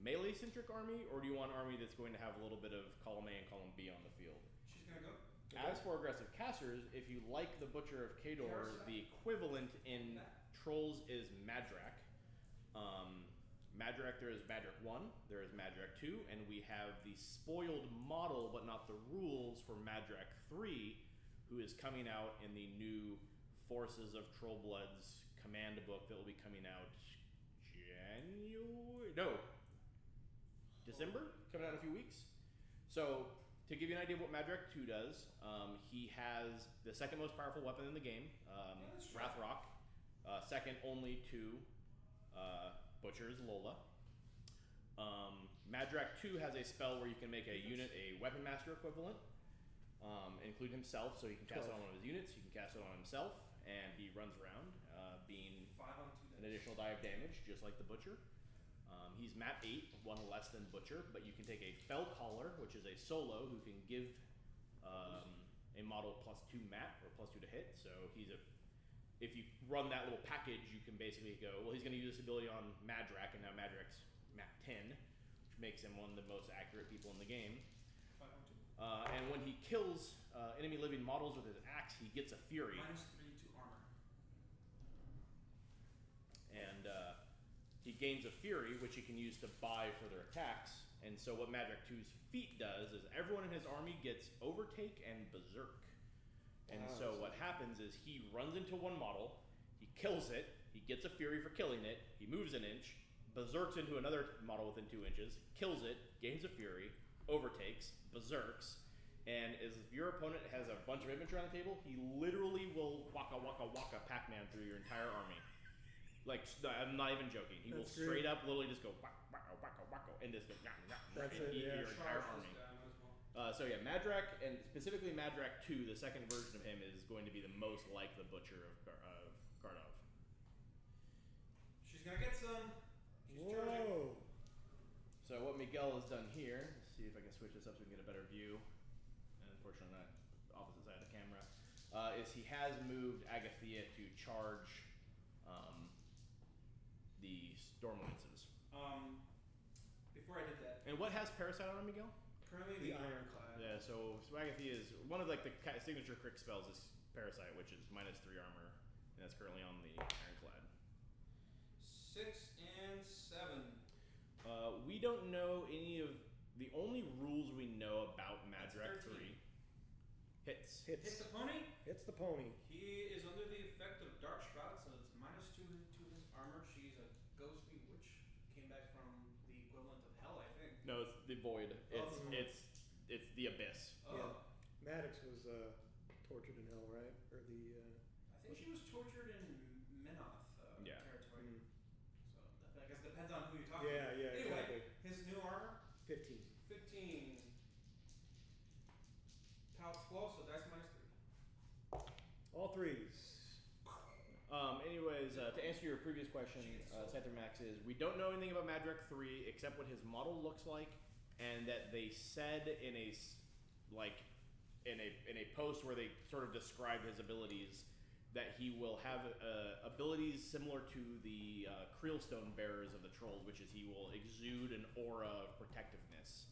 melee-centric army, or do you want an army that's going to have a little bit of column A and column B on the field? She's going to go. As for aggressive casters, if you like the Butcher of Kador, the equivalent in Trolls is Madrak. Madrak, there is Madrak 1, there is Madrak 2, and we have the spoiled model, but not the rules, for Madrak 3, who is coming out in the new Forces of Trollbloods command book that will be coming out December? Coming out in a few weeks. So, to give you an idea of what Madrak 2 does, he has the second most powerful weapon in the game, Wrathrock, second only to Butcher's Lola. Madrak 2 has a spell where you can make a unit a Weapon Master equivalent, include himself, so he can cast it on one of his units, he can cast it on himself, and he runs around, being 5 on 2 an additional die of damage, just like the Butcher. He's map 8, one less than Butcher, but you can take a Fell Caller, which is a solo who can give a model +2 mat or +2 to hit. So if you run that little package, you can basically go, well, he's going to use this ability on Madrak, and now Madrak's map 10, which makes him one of the most accurate people in the game. 5 on 2. And when he kills enemy living models with his axe, he gets a Fury. -3 to armor. And he gains a Fury, which he can use to buy further attacks. And so what Madrak 2's feat does is everyone in his army gets Overtake and Berserk. And so what happens is he runs into one model, he kills it, he gets a Fury for killing it, he moves an inch, Berserks into another model within 2 inches, kills it, gains a Fury, overtakes, Berserks, and if your opponent has a bunch of infantry on the table, he literally will waka waka waka Pac-Man through your entire army. Like, I'm not even joking. He will straight up literally just go waka waka waka waka and just go and eat your entire army. So yeah, Madrak, and specifically Madrak 2, the second version of him, is going to be the most like the Butcher of Kardov. She's gonna get some. She's charging. So what Miguel has done here, let's see if I can switch this up so we can get a better view. And unfortunately, on the opposite side of the camera, is he has moved Agathea to charge the Storm Lances. Before I did that, And what has Parasite on Miguel? currently The the Ironclad. Yeah, so Agathea is one of like the signature crick spells is Parasite, which is -3 armor, and that's currently on the Ironclad. 6 and 7. We don't know any of the only rules we know about Madrak 3. Hits. Hit the pony. Hits the pony. He is under the effect of Dark Shroud, so it's -2 to his armor. She's a ghostly witch. Came back from the equivalent of hell, I think. No, it's the Void. It's the Abyss. Oh. Yeah. Maddox was tortured in hell, right? Or the I think she was tortured in Menoth Yeah. territory. So I guess it depends on who you're talking yeah, to. yeah, Anyway, exactly. his new armor, 15. 15. Pow 12, so dice -3. All threes. Anyways, to answer your previous question, Scyther Max is we don't know anything about Madrak 3 except what his model looks like, and that they said in a post where they sort of described his abilities that he will have abilities similar to the Creelstone bearers of the Trolls, which is he will exude an aura of protectiveness.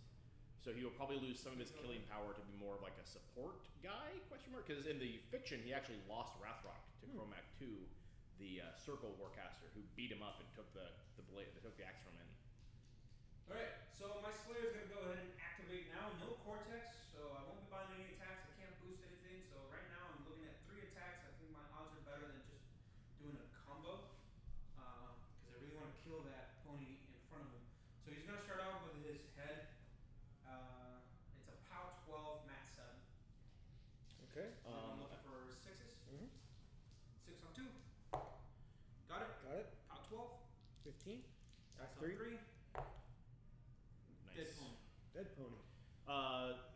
So he will probably lose some of his killing power to be more of like a support guy, Because in the fiction, he actually lost Wrathrock to Chromac 2, the Circle Warcaster, who beat him up and took the blade, took the axe from him. Alright, so my Slayer's gonna go ahead and activate now. No Cortex, so I won't be buying any attacks. I can't boost anything. So right now I'm looking at 3 attacks. I think my odds are better than just doing a combo. Because I really want to kill that pony in front of him. So he's gonna start off with his head. It's a POW 12 mat 7. Okay. And I'm looking for 6s. Mhm. 6 on 2. Got it. Got it. POW 12. 15. That's on Three. 3. Nice. Dead pony. Dead pony.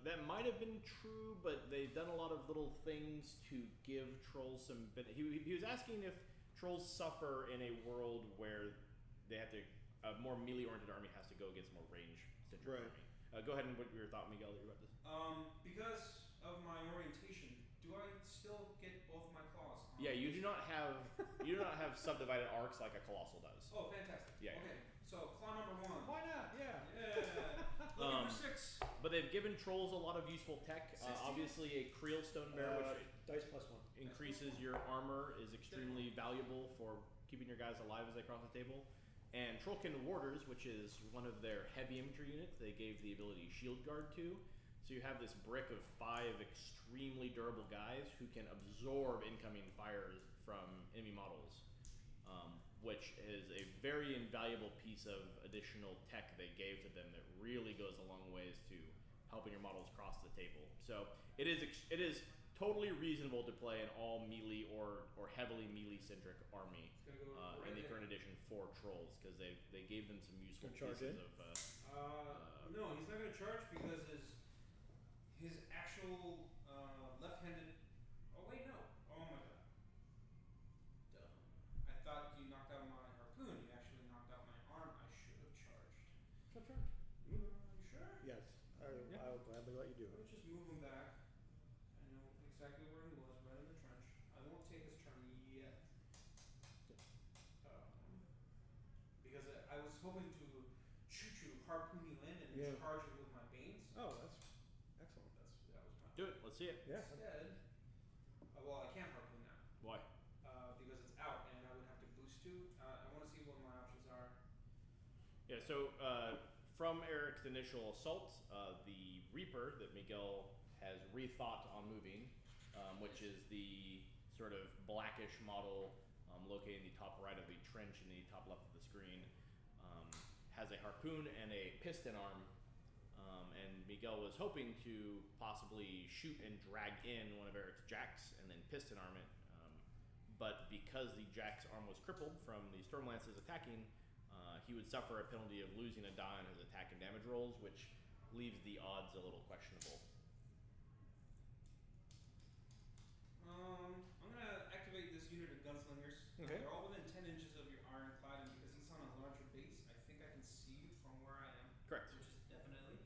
That might have been true, but they've done a lot of little things to give trolls some. He was asking if trolls suffer in a world where they have to a more melee-oriented army has to go against more range-centric Right. army. Go ahead and what your thought, Miguel, that you're about to. Because of my orientation, do I still get both my claws? On Yeah, you do not have subdivided arcs like a colossal does. Oh, fantastic. Yeah. Okay, so claw number 1. Why not? Yeah. Yeah. Looking for 6. But they've given trolls a lot of useful tech. 16? Obviously, a Creel Stone Bear, which Dice +1. increases your armor, is extremely valuable for keeping your guys alive as they cross the table. And Trollkin Warders, which is one of their heavy infantry units, they gave the ability Shield Guard to. So you have this brick of 5 extremely durable guys who can absorb incoming fires from enemy models, which is a very invaluable piece of additional tech they gave to them that really goes a long ways to helping your models cross the table. So it is totally reasonable to play an all melee or heavily melee centric army in the current edition for trolls, because they gave them some useful pieces of. No, he's not going to charge because his actual left-handed. Oh wait, no. Oh my god. Dumb. I thought you knocked out my harpoon. You actually knocked out my arm. I should have charged. Sure. You sure? Yes, I'll gladly let you do Let's it. just move him back. I know exactly where he was, right in the trench. I won't take his turn yet. Because I was hoping to shoot you, harpoon you in, and then charge you with my banes. Oh, that's excellent. That was my Do it. Let's see it. Yeah. Instead, well, I can't harpoon now. Why? Because it's out, and I would have to boost to. I want to see what my options are. Yeah. So from Eric's initial assault, the Reaper that Miguel has rethought on moving, which is the sort of blackish model located in the top right of the trench and the top left of the screen, has a harpoon and a piston arm. And Miguel was hoping to possibly shoot and drag in one of Eric's jacks and then piston arm it. But because the jack's arm was crippled from the Stormlances attacking, he would suffer a penalty of losing a die on his attack and damage rolls, which leaves the odds a little questionable. I'm gonna activate this unit of gunslingers. Okay. They're all within 10 inches of your ironclad, and because he's on a larger base, I think I can see you from where I am. Correct. Which is definitely.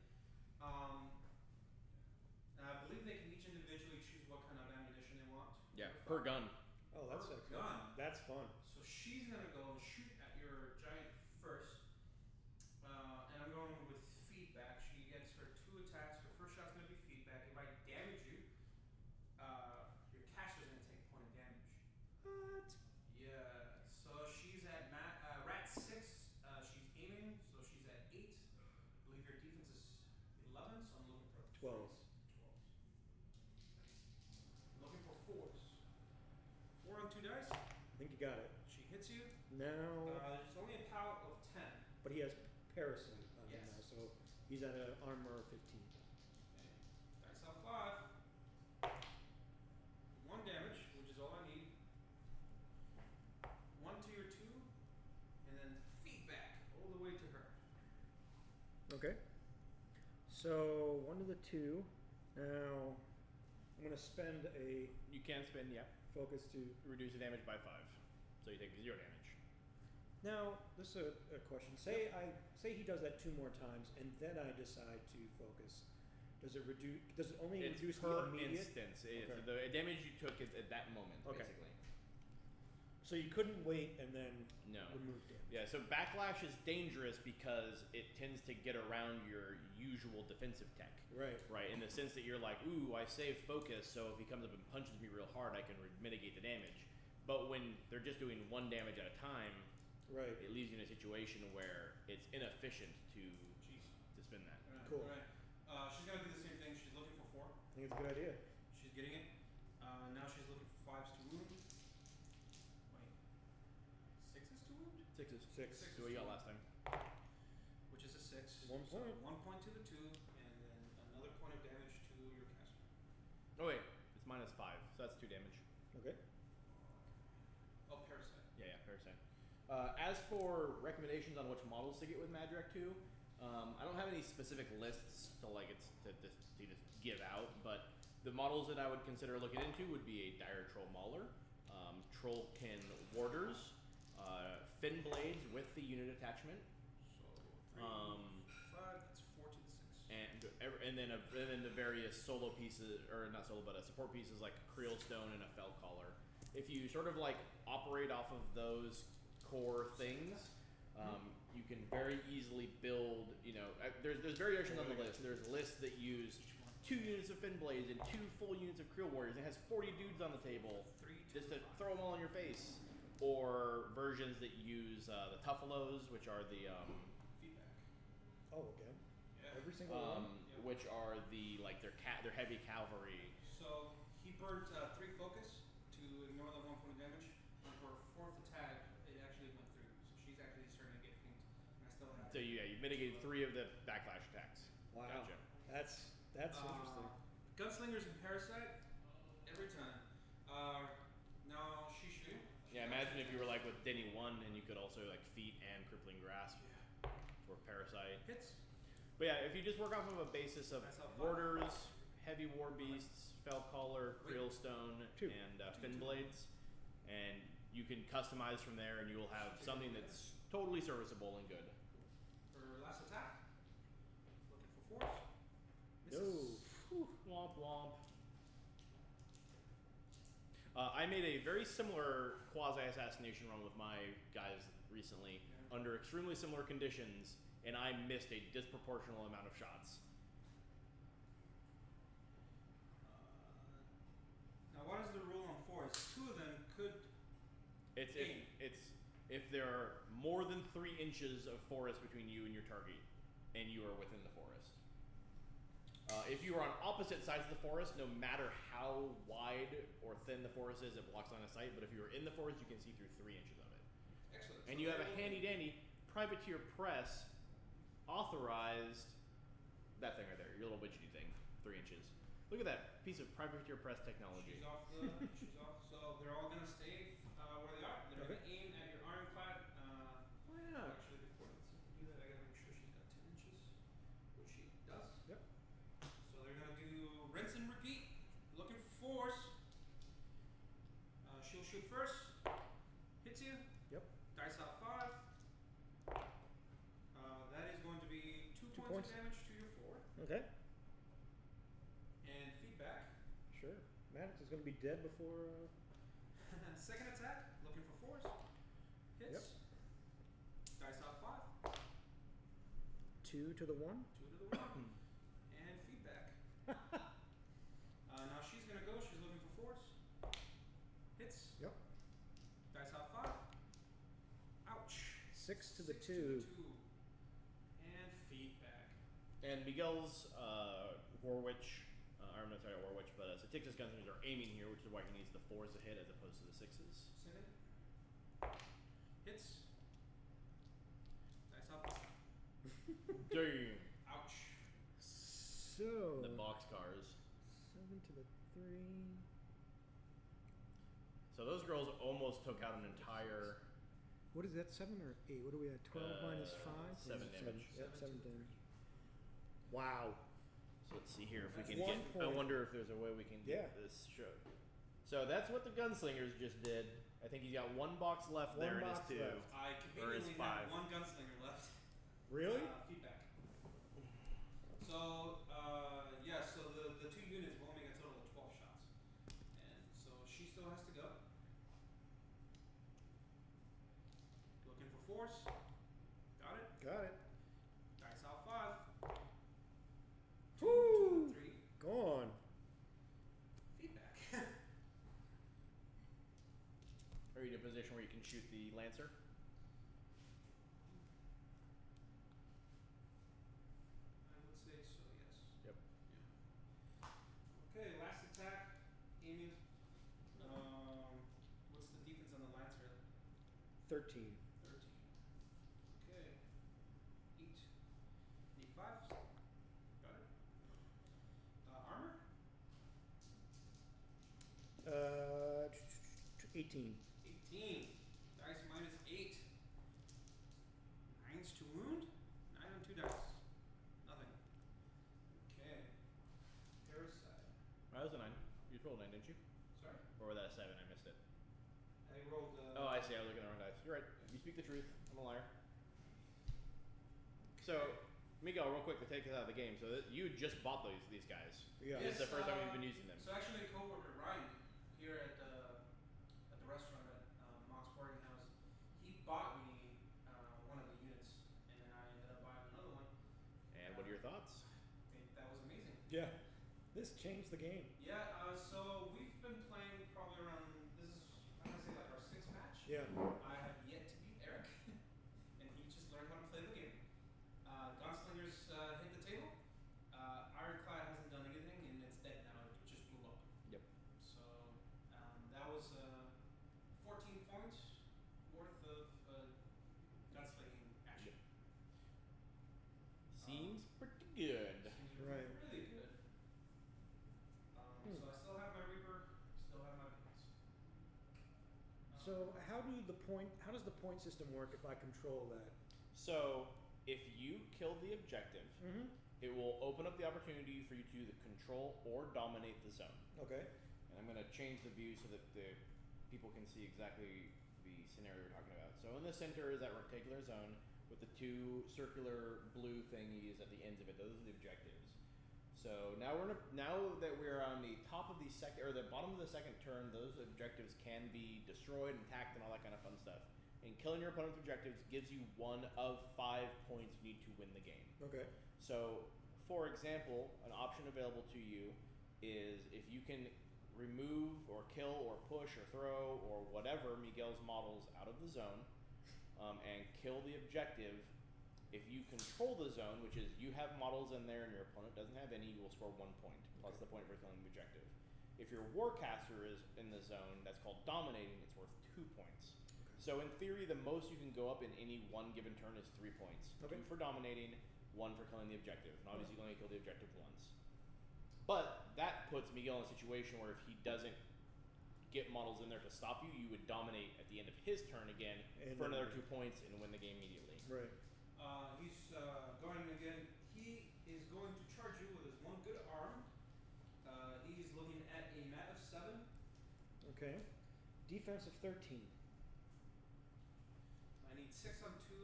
I believe they can each individually choose what kind of ammunition they want. Yeah, per gun. Oh, that's Per excellent. gun. That's fun. So she's gonna go and shoot at your giant first, and I'm going with feedback. She gets her 2 attacks. Her first shot's gonna be feedback. If I damage you, your caster's gonna take a point of damage. What? Yeah. So she's at rat 6. She's aiming, so she's at 8. I believe your defense is 11, so I'm looking for 12. 12s. I'm looking for 4s. 4 on 2 dice. I think you got it. She hits you. Now, There's only a power of 10. but he has Parasite on him Yes. now, so he's at an armor 15. Okay. Dice out 5. 1 damage, which is all I need. 1 to your 2, and then feedback all the way to her. Okay. So 1 to the 2. Now I'm gonna spend a You can spend, focus to. reduce the damage by 5, so you take 0 damage. Now this is a question. Say he does that 2 more times, and then I decide to focus. Does it reduce? Does it only It's reduce per the immediate? instance. Okay. The damage you took is at that moment, Okay. basically. So you couldn't wait and then No. remove damage. Yeah, so backlash is dangerous because it tends to get around your usual defensive tech. Right. Right, in the sense that you're like, ooh, I save focus, so if he comes up and punches me real hard, I can mitigate the damage. But when they're just doing 1 damage at a time, Right. it leaves you in a situation where it's inefficient to spin that. Alright, Cool. alright. She's gonna do the same thing. She's looking for 4. I think it's a good idea. She's getting it. Now she's looking for 5s to wound. Wait. 6s to wound? 6s. 6. Six. So what you got last time? Which is a 6. 1 So point. 1 point to the 2, and then another point of damage to your caster. Oh wait, it's -5, so that's 2 damage. Okay. Oh, parasite. Yeah, Parasite. As for recommendations on which models to get with Madrak 2, I don't have any specific lists to just give out, but the models that I would consider looking into would be a Dire Troll Mauler, Trollkin Warders, Fin Blades with the unit attachment, So 3, 5, that's 4 to the 6. and then the various solo pieces, or not solo, but support pieces like Creel Stone and a Fell Collar. If you sort of like operate off of those core things, you can very easily build. There's variations on the list. There's lists that use 2 units of fin blades and 2 full units of creel warriors. It has 40 dudes on the table just to throw them all in your face. Or versions that use the Tuffalos, which are the Feedback. Oh, okay. Yeah. Every single one. which are their heavy cavalry. So he burnt 3 focus to ignore the 1 point of damage. On her 4th attack, it actually went through. So she's actually starting to get pinged. And I still have. So you've mitigated 3 of the backlash attacks. Wow. Gotcha. That's interesting. Gunslingers and Parasite, every time. Now she's shooting. Yeah, imagine if you were like with Denny 1 and you could also like feet and crippling grasp or parasite. Hits. But yeah, if you just work off of a basis of That's how warders, heavy war beasts, fell collar, creelstone, 2. and fin blades, and you can customize from there, and you will have something that's totally serviceable and good. Her last attack. Looking for force. No. Misses. Womp womp. I made a very similar quasi-assassination run with my guys recently under extremely similar conditions, and I missed a disproportional amount of shots. Now, what is the rule on force? 2 of them could. It's if there are more than 3 inches of forest between you and your target, and you are within the forest. If you are on opposite sides of the forest, no matter how wide or thin the forest is, it blocks line of sight. But if you are in the forest, you can see through 3 inches of it. Excellent. And you have a handy dandy privateer press authorized. That thing right there, your little widgety thing, 3 inches. Look at that piece of privateer press technology. She's off. So they're all gonna stay where they are. They're gonna aim at your ironclad. Wow. Actually, before let's do that, I gotta make sure she's got 10 inches, which she does. Yep. So they're gonna do rinse and repeat. Looking for force. She'll shoot first. Hits you. Yep. Dice out 5. That is going to be 2 2 points points. of damage to your 4. Okay. And feedback. Sure. Maddox is going to be dead before. Second attack. Looking for force. Hits. Yep. Dice out 5. 2 to the 1. 2 to the 1. And feedback. Now she's gonna go. She's looking for force. Hits. Yep. Dice out 5. Ouch. 6 to the 6 2. And feedback. And Miguel's Warwitch, I'm not sorry, Warwitch, but Satix's Gunslingers are aiming here, which is why he needs the 4s to hit as opposed to the 6s. Second. Hits. Dice out 5. Damn. Ouch. So. The boxcars. 7 to the 3. So those girls almost took out an entire. What is that? 7 or 8? What are we at? 12 minus 5? 7 damage. Yep, 7 7 to damage. Wow. So let's see here if we That's can get. 1 I point. wonder if there's a way we can get Yeah. this show. So that's what the Gunslingers just did. I think he's got 1 box left One there in his box 2. left. I Or is conveniently 5. have 1 gunslinger left. Really? Feedback. So, so the 2 units will make a total of 12 shots. And so she still has to go. Looking for force. Got it. Got it. Dice out 5. 2 Woo! to the 3. Gone. Feedback. Are you in a position where you can shoot the Lancer? I would say so, yes. Yep. Okay, last attack. Aiming. What's the defense on the Lancer? 13. 13. Okay. 8. Need 5s. Got it. Armor? 18. 18. Dice minus 8. 9s to wound. 9 on 2 dice. Nothing. Okay. Parasite. That was a 9. You rolled a 9, didn't you? Sorry? Or was that a 7? I missed it. I rolled. Oh, I see. I was looking at the wrong dice. You're right. You speak the truth. I'm a liar. So, Miguel, real quick to take us out of the game. So you just bought these guys. Yeah. This is the first time Yes, you've been using them. So actually, a coworker Ryan here at the restaurant at Mox BoardingHouse, he bought me one of the units months. Okay, that was amazing. Yeah. This changed the game. Yeah, so we've been playing probably around, this is, I'm gonna say like our 6th match. Yeah. I have yet to beat Eric, and he just learned how to play the game. Gunslingers hit the table. Ironclad hasn't done anything, and it's dead now. It just blew up. Yep. So that was 14 points worth of gunslinging action. Seems pretty good. Seems Right. really good. So I still have my Reaper, still have my Pants. So how does the point system work if I control that? So if you kill the objective, Mm-hmm. it will open up the opportunity for you to either control or dominate the zone. Okay. And I'm going to change the view so that the people can see exactly the scenario we're talking about. So in the center is that rectangular zone with the 2 circular blue thingies at the ends of it. Those are the objectives. So now now that we're on the top of the second or the bottom of the second turn, those objectives can be destroyed and attacked and all that kind of fun stuff. And killing your opponent's objectives gives you 1 of 5 points you need to win the game. Okay. So, for example, an option available to you is if you can remove or kill or push or throw or whatever Miguel's models out of the zone and kill the objective. If you control the zone, which is you have models in there and your opponent doesn't have any, you will score 1 point, plus the point for killing the objective. If your Warcaster is in the zone, that's called dominating, it's worth 2 points. So in theory, the most you can go up in any one given turn is 3 points. Okay. 2 for dominating, 1 for killing the objective. And obviously you can only kill the objective once. But that puts Miguel in a situation where if he doesn't get models in there to stop you, you would dominate at the end of his turn again And for then another win. 2 points and win the game immediately. Right. He's going again. He is going to charge you with his 1 good arm. He's looking at a mat of 7. Okay. Defense of 13. I need 6 on 2.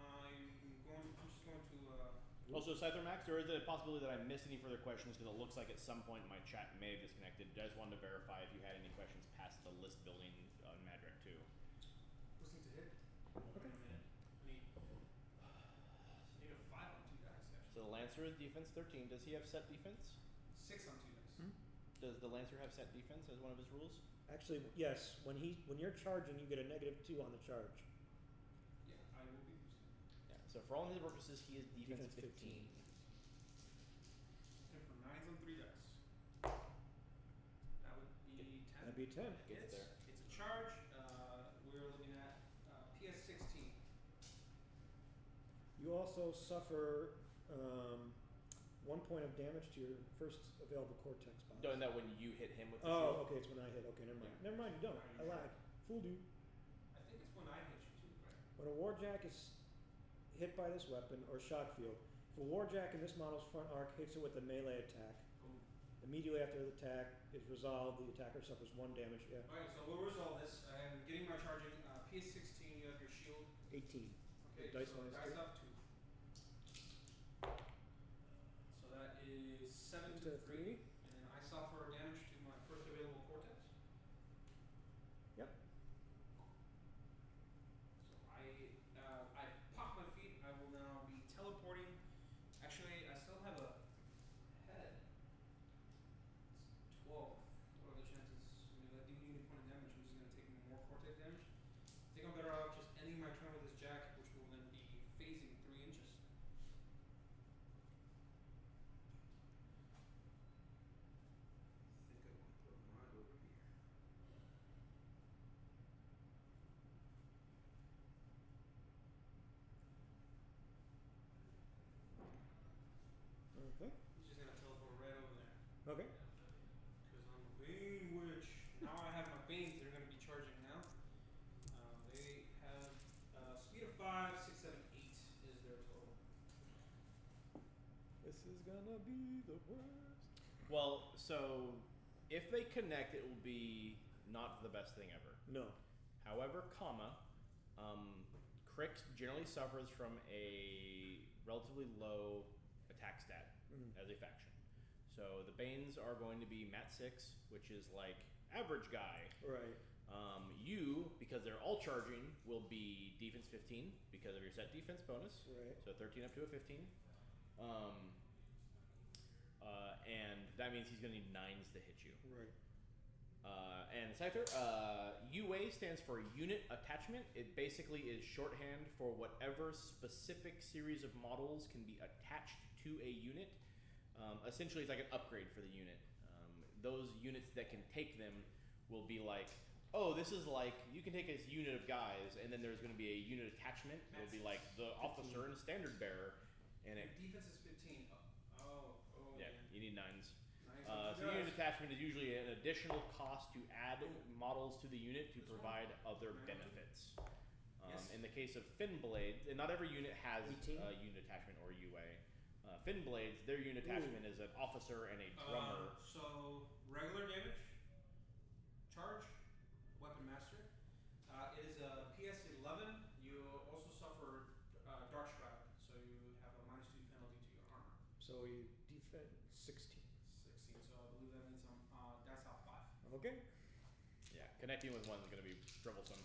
I'm just going to. Also, Scyther Max, or is it a possibility that I missed any further questions because it looks like at some point my chat may have disconnected. I just wanted to verify if you had any questions past the list building on Madrak 2. Listening to hit. Okay. Wait a minute. I need a 5 on 2 dice actually. So the Lancer is defense 13. Does he have set defense? 6 on 2 dice. Hmm? Does the Lancer have set defense as one of his rules? Actually, yes. When you're charging, you get a -2 on the charge. Yeah, I will be using it. Yeah. So for all intents and purposes, he is defense, Defense 15. Looking for 9s on 3 dice. That would be 10. That'd be 10. Gets Hits. there. It's a charge. We're looking at PS 16. You also suffer 1 point of damage to your first available Cortex box. Doing that when you hit him with the Oh, shield. okay. It's when I hit. Okay, never mind. Yeah. Never mind. You don't. I lied. Fooled you. I think it's when I hit you too, right? When a Warjack is hit by this weapon or shock field, if a Warjack in this model's front arc hits it with a melee attack, Boom. immediately after the attack is resolved, the attacker suffers 1 damage. Yeah, Alright, so we'll resolve this. I'm getting my charging. PS 16, you have your shield. 18. Okay, Dice so minus dice 2. up 2. So that is 7 to To 3. 3. And then I suffer damage to my first available cortex. Yep. So I pop my feet. I will now be teleporting. Actually, I still have a head. It's 12. What are the chances? If I do need a point of damage, I'm just going to take more cortex damage. I think I'm better off just ending my turn with this jack, which will then be phasing 3 inches. I think I want to put him right over here. Okay. He's just gonna teleport right over there. Okay. Because I'm a Bane Witch. Now I have my Banes, they're gonna be charging now. They have speed of 5, 6, 7, 8 is their total. This is gonna be the worst. Well, so if they connect, it will be not the best thing ever. No. However, Crix generally suffers from a relatively low attack stat as a faction. So the Banes are going to be Mat 6, which is like average guy. Right. You, because they're all charging, will be defense 15 because of your set defense bonus. Right. So 13 up to a 15. that means he's going to need 9s to hit you. Right. And Scyther, UA stands for Unit Attachment. It basically is shorthand for whatever specific series of models can be attached to a unit. Essentially, it's like an upgrade for the unit. Those units that can take them will be like, oh, this is like, you can take this unit of guys, and then there's going to be a unit attachment. It'll be like the officer and standard bearer. And it, Defense is 15. Oh, yeah, man. you need 9s. Nice. So unit attachment is usually an additional cost to add models to the unit to provide other benefits. Yes. In the case of fin blades, and not every unit has 18? unit attachment or UA. Fin blades, their unit attachment is an officer and a drummer. So regular damage, charge, weapon master. It is a PS 11. You also suffer dark shroud, so you have a -2 penalty to your armor. So you defend 16. 16. So I believe that means that's out 5. Okay. Yeah, connecting with one is going to be troublesome.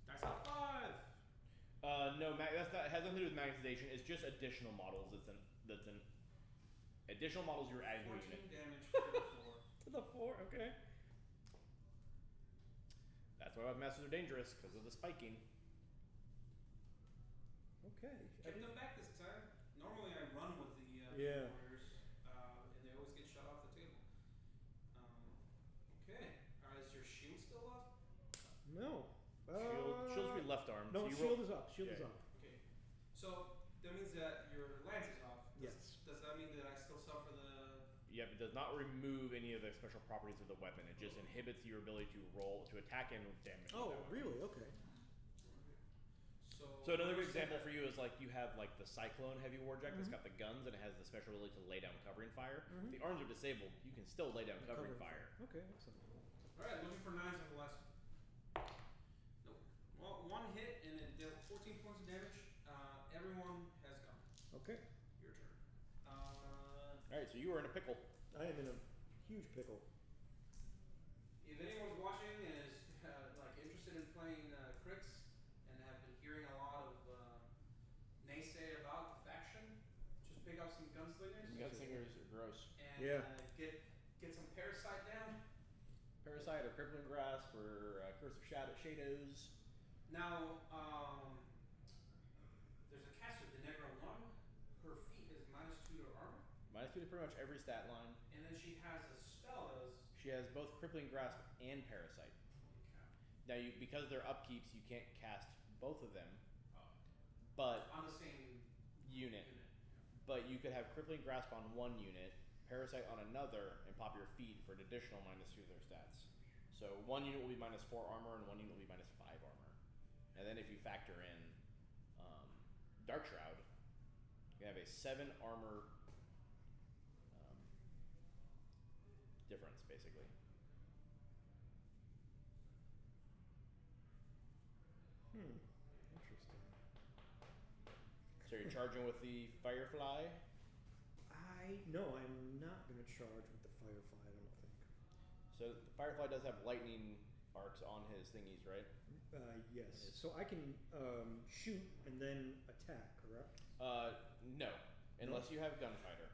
That's out 5. No, that's not. It has nothing to do with magnetization. It's just additional models. That's an additional models you're adding to a 14 unit. damage to the floor. To the 4. Okay. That's why weapon masters are dangerous because of the spiking. Okay. Kept them back this time. Normally I run with the Yeah. warriors, and they always get shot off the table. Okay. Is your shield still up? No. Shield's be left arm. No, so you shield roll, is up. Shield is Yeah. up. Okay. So that means that your lance is off. Yes. Does that mean that I still suffer the? Yeah, but it does not remove any of the special properties of the weapon. It just inhibits your ability to roll, to attack and damage. Oh, with that weapon. really? Okay. So another good example for you is like you have like the Cyclone heavy warjack that's Mhm. got the guns and it has the special ability to lay down covering fire. Mhm. If the arms are disabled, you can still lay down covering fire. Okay, excellent. All right, looking for 9s on the last. Nope. Well, one hit and it dealt 14 points of damage. Everyone has gone. Okay. Your turn. Alright, so you were in a pickle. I am in a huge pickle. If anyone's watching and is like interested in playing Crix and have been hearing a lot of naysay about the faction, just pick up some gunslingers Gunslingers are gross. and Yeah. get some parasite down. Parasite or Crippling Grasp or Curse of Shadows. Now, there's a caster, Denegra 1. Her feat is -2 to her armor, Minus 2 to pretty much every stat line. and then she has a spell that is. She has both Crippling Grasp and Parasite. Now, because they're upkeeps, you can't cast both of them, but On the same unit. But you could have Crippling Grasp on one unit, Parasite on another, and pop your feet for an additional -2 to their stats. So one unit will be -4 armor, and one unit will be -5 armor. And then if you factor in Dark Shroud, you have a 7 armor difference, basically. Interesting. So you're charging with the Firefly. No, I'm not going to charge with the Firefly, I don't think. So the Firefly does have lightning arcs on his thingies, right? Yes. Yes. So I can shoot and then attack, correct? No, unless you have Gunfighter.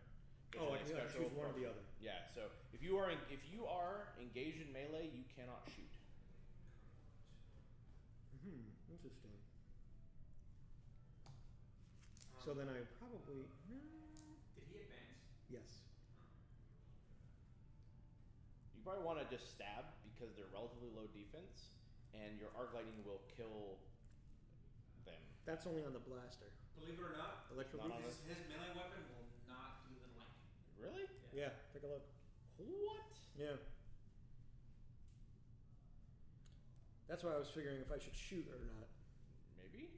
which Oh, I is a can special choose one or the approach. other. Yeah. So if you are engaged in melee, you cannot shoot. Interesting. So then I probably Did he advance? yes. You probably want to just stab because they're relatively low defense, and your arc lightning will kill them. That's only on the blaster. Believe it or not, Electro Not on beam? his melee weapon will not do the lightning. Really? Yeah, take a look. What? Yeah. That's why I was figuring if I should shoot or not. Maybe.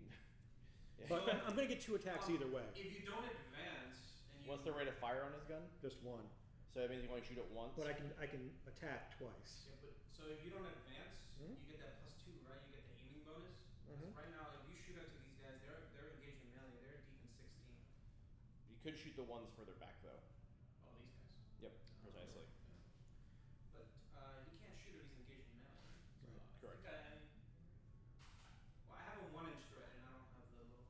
Yeah. But I'm going to get 2 attacks either way. If you don't advance and you What's the rate of fire on his gun? Just one. So that means you only shoot it once. But I can attack twice. Yeah, but so if you don't advance, Mhm. you get that +2, right? You get the aiming bonus. 'Cause Mhm. right now, if you shoot out to these guys, they're engaged in melee. They're defense 16. You could shoot the ones further back though. Oh, these guys. Yep, precisely. But he can't shoot if he's engaged in melee. So Right. I Correct. think I have a 1-inch threat, and I don't have the little.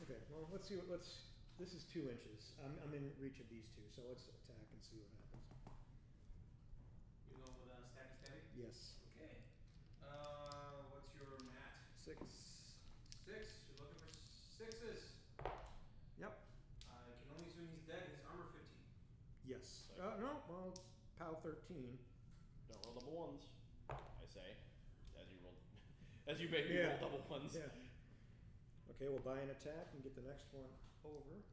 Okay, well, let's see what, let's This is 2 inches. I'm in reach of these two, so let's attack and see what happens. You're going with a stacky stacky? Yes. Okay. What's your mat? 6. 6. You're looking for sixes. Yep. I can only assume he's dead. He's armor 15. Yes. No. Well, it's POW 13. Don't roll double ones, I say, as you roll, as you make me roll double ones. Yeah. Okay, we'll buy an attack and get the next one over.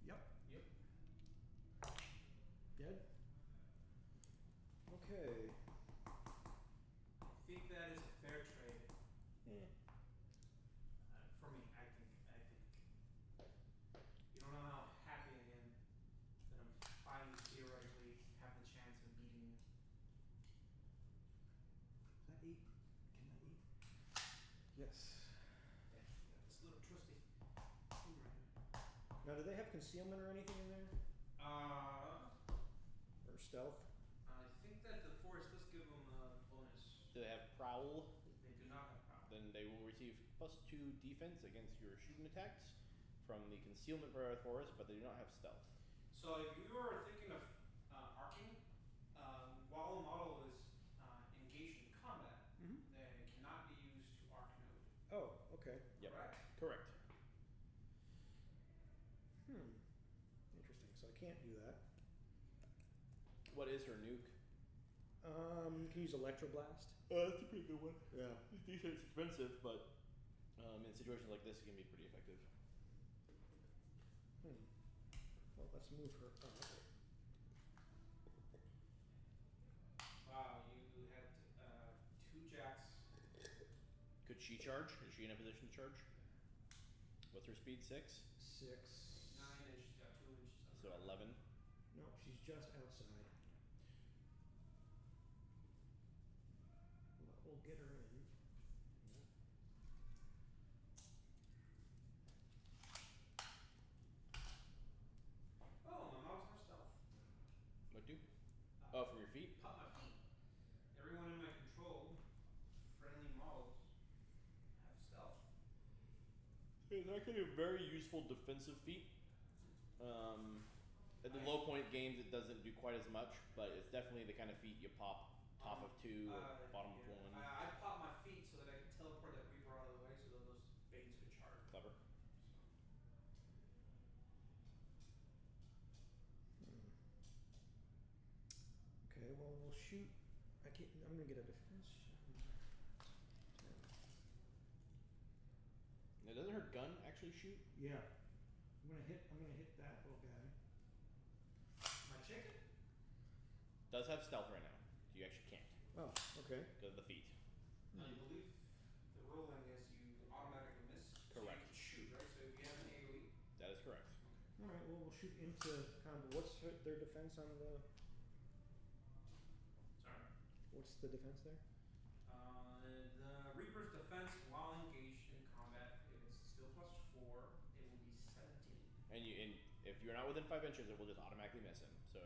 Yep. Yep. Dead. Okay. I think that is a fair trade. Eh. For me, I think. You don't know how happy I am that I'm finally theoretically have the chance of beating you. Is that 8? Can that eat? Yes. Yeah, it's a little trusty. Now, do they have concealment or anything in there? Or stealth? I think that the forest does give them a bonus. Do they have prowl? They do not have power. Then they will receive +2 defense against your shooting attacks from the concealment part of the forest, but they do not have stealth. So if you are thinking of arcing, while a model is engaged in combat, Mm-hmm. they cannot be used to arc node. Oh, okay. Yep. Correct? Correct. Interesting. So I can't do that. What is her nuke? You can use Electroblast. That's a pretty good one. Yeah. It's decent, it's expensive, but in situations like this, it can be pretty effective. Well, let's move her up. Wow, you had 2 jacks. Could she charge? Is she in a position to charge? What's her speed? 6? 6. 9 and she's got 2 inches. So 11. No, she's just outside. Well, we'll get her in. Oh, my mouse has stealth. What do? Oh, from your feet? Pop my feet. Everyone in my control, friendly models, have stealth. It's actually a very useful defensive feat. At the low point games, it doesn't do quite as much, but it's definitely the kind of feat you pop top of 2 or bottom of 1. I popped my feet so that I could teleport that Reaper out of the way so that those baits could charge. Clever. Okay, well, we'll shoot. I'm gonna get a defense shot. Now, doesn't her gun actually shoot? Yeah. I'm gonna hit that little guy. My chicken? Does have stealth right now. You actually can't Oh, okay. because of the feet. I believe the ruling is you automatically miss. Correct. So you can shoot, right? So if you have an AoE. That is correct. Alright, well, we'll shoot into combo. What's their defense on the... Sorry. What's the defense there? The Reaper's defense while engaged in combat, if it's still +4, it will be 17. And if you're not within 5 inches, it will just automatically miss him. So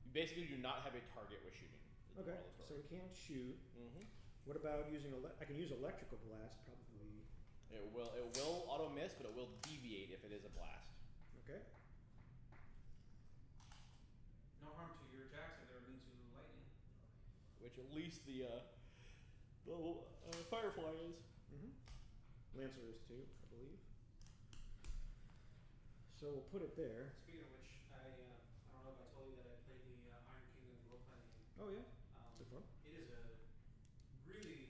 you basically do not have a target with shooting. is the Okay, moral of the so story. we can't shoot. Mhm. What about using I can use electrical blast, probably. It will auto miss, but it will deviate if it is a blast. Okay. No harm to your jacks if they're immune to lightning. Which at least the Firefly is. Lancer is too, I believe. So we'll put it there. Speaking of which, I don't know if I told you that I played the Iron Kingdoms role playing game. Oh yeah. Is it fun? It is a really,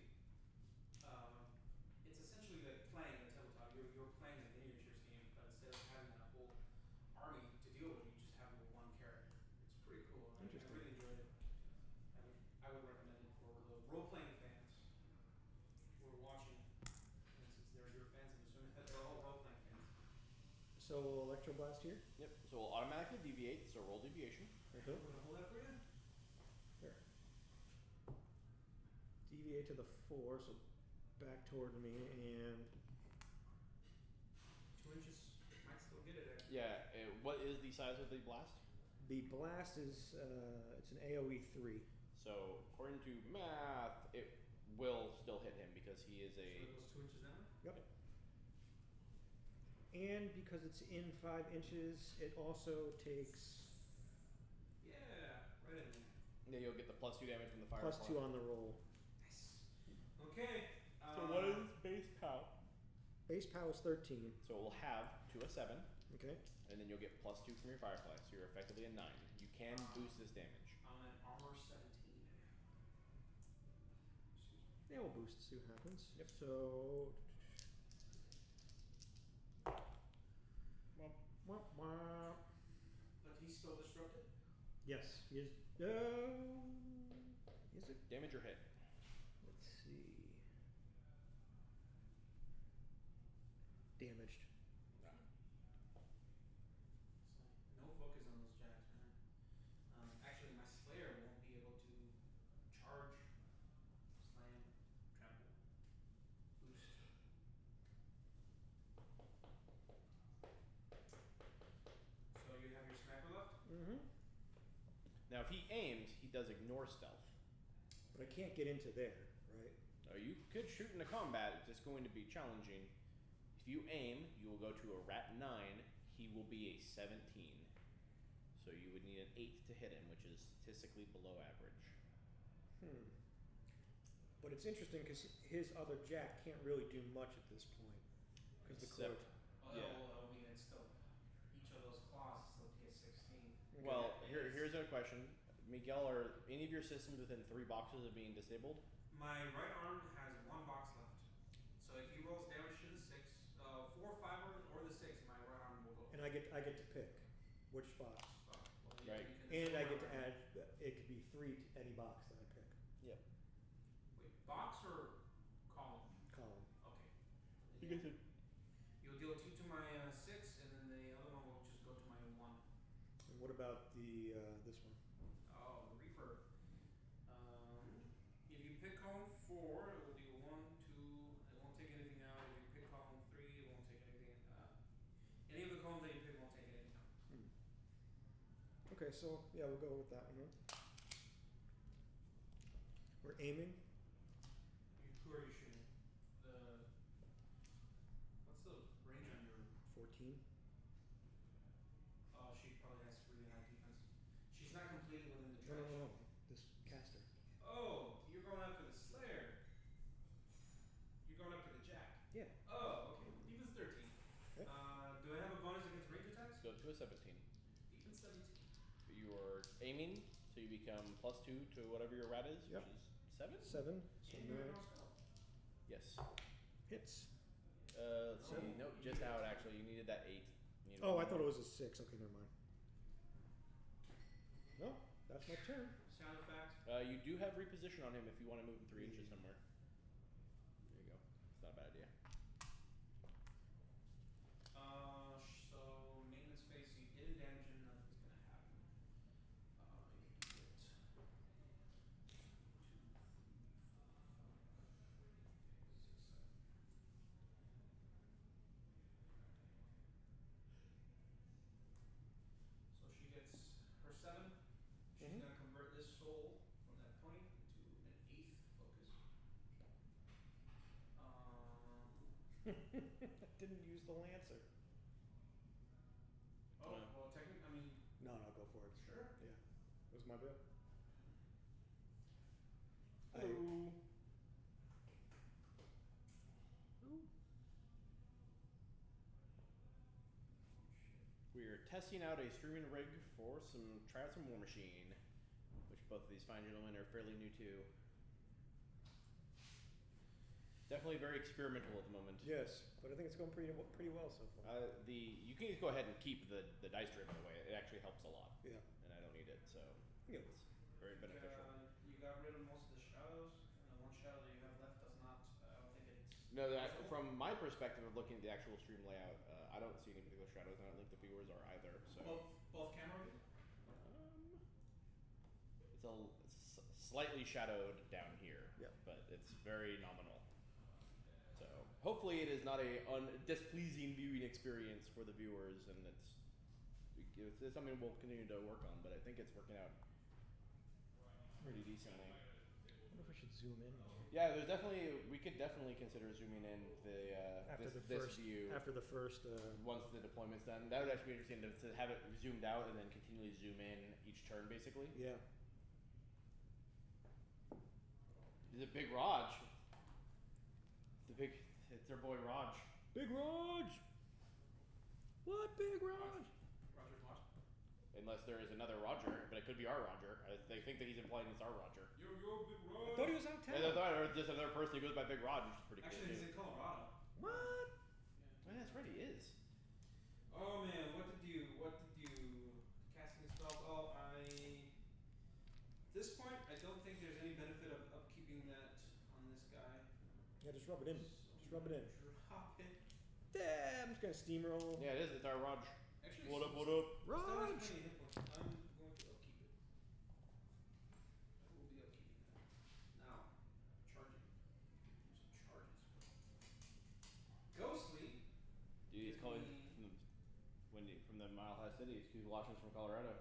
it's essentially like playing a tabletop. You're playing a miniatures game, but instead of having a whole army to deal with, you just have one character. It's pretty cool. I Interesting. really enjoyed it. I would recommend it for the role playing fans who are watching. And since they're your fans, I'm assuming that they're all role playing fans. So electroblast here. Yep. So we'll automatically deviate. So roll deviation. Okay. I'm gonna hold that for you. Here. Deviate to the 4, so back toward me, and 2 inches might still get it. Yeah. What is the size of the blast? the blast is it's an AoE 3. So according to math, it will still hit him because he is So a it goes 2 inches down? Yep. and because it's in 5 inches, it also takes Yeah, right in there. Yeah, you'll get the +2 damage from the fire. +2 on the roll. Nice. Okay. So what is base POW? Base POW is 13. So it will have to a 7, Okay. and then you'll get +2 from your firefly, so you're effectively a 9. You can boost this damage. I'm at armor 17. Yeah, we'll boost, see what happens. Yep. So. Well, Wah, wah. But he's still disrupted? Yes, he is. Is it? damage or hit? Let's see. Damaged. No focus on those jacks, man. Actually, my Slayer won't be able to charge, slam, trample, boost. So you have your sniper left? Mm-hmm. Now, if he aims, he does ignore stealth. But I can't get into there, right? You could shoot into combat, it's just going to be challenging. If you aim, you will go to a rat 9, he will be a 17. So you would need an 8 to hit him, which is statistically below average. But it's interesting because his other jack can't really do much at this point. Because the Except- cord. Well, Yeah. I mean, it's still, each of those claws still get 16. Well, Yeah, here's a question. Miguel, are any of your systems within 3 boxes of being disabled? My right arm has 1 box left. So if he rolls damage to the 6, 4, 5, or the 6, my right arm will go. And I get to pick which spots. Well, Right. you can And I still get to run. add, it could be 3 to any box that I pick. Yep. Wait, box or column? Column. Okay. You get to. You'll deal 2 to my 6, and then the other one will just go to my 1. And what about the this one? Oh, the Reaper. If you pick column 4, it will deal 1, 2. It won't take anything out. If you pick column 3, it won't take anything. Any of the columns that you pick won't take anything out. Okay, so yeah, we'll go with that one then. We're aiming. Who are you shooting? What's the range on your? 14. Oh, she probably has really high defense. She's not completely within the No, trench. no, no, no. This caster. Oh, you're going after the Slayer. You're going after the Jack. Yeah. Oh, okay. Defense 13. Okay. Do I have a bonus against range attacks? Go to a 17. Defense 17. You are aiming, so you become +2 to whatever your rat is, Yep. which is 7? 7. So And you're 9 no stealth. Yes. hits. Let's see. Oh, Nope, you just need out that. actually. You needed that 8. You needed Oh, I one thought it more. was a 6. Okay, never mind. No, that's my turn. Sound effect. You do have reposition on him if you want to move him 3 inches somewhere. There you go. It's not a bad idea. So maintenance phase, so you didn't damage him, nothing's gonna happen. You get 2, 3, 4, 5, 6, 7. So she gets her 7. She's Mhm. gonna convert this soul from that point into an 8th focus. Didn't use the lancer. Oh, well, technically, I mean, No, no, go for it. sure. Yeah, it was my bit. Hello. We are testing out a streaming rig for some tryouts from Warmachine, which both of these fine gentlemen are fairly new to. Definitely very experimental at the moment. Yes, but I think it's going pretty well so far. You can go ahead and keep the dice tray, by the way. It actually helps a lot, Yeah. and I don't need it, so Yeah. it's very beneficial. You got rid of most of the shadows, and the one shadow that you have left does not. I don't think it's. No, from my perspective of looking at the actual stream layout, I don't see any particular shadows. I don't think the viewers are either. So Both camera view? it's slightly shadowed down here, Yeah. but it's very nominal. So hopefully it is not a displeasing viewing experience for the viewers, and it's something we'll continue to work on. But I think it's working out pretty decently. wonder if I should zoom in more. Yeah, we could definitely consider zooming in After this the first view After the first. once the deployment's done. That would actually be interesting to have it zoomed out and then continually zoom in each turn, basically. Yeah. Is it Big Raj? It's our boy Raj. Big Raj. What Big Raj? Roger's what? Unless there is another Roger, but it could be our Roger. They think that he's implying it's our Roger. Yo, Big I Raj. thought he was out of town. And I thought, or just another person who goes by Big Raj, which is pretty Actually, cool he's too. in Colorado. What? Oh, yeah, that's right, he is. Oh man, what to do? Casting spells. Oh, at this point, I don't think there's any benefit of keeping that on this guy. Yeah, just rub it in. Just rub it in. Drop it. Yeah, I'm just gonna steamroll. Yeah, it is. It's our Raj. Actually, What up? since Raj. still has plenty of hit points, I'm going to upkeep it. I will be upkeeping that. Now, charging. Do some charges. Ghostly. Dude, he's Give calling me- from the Mile High City. He's watching us from Colorado.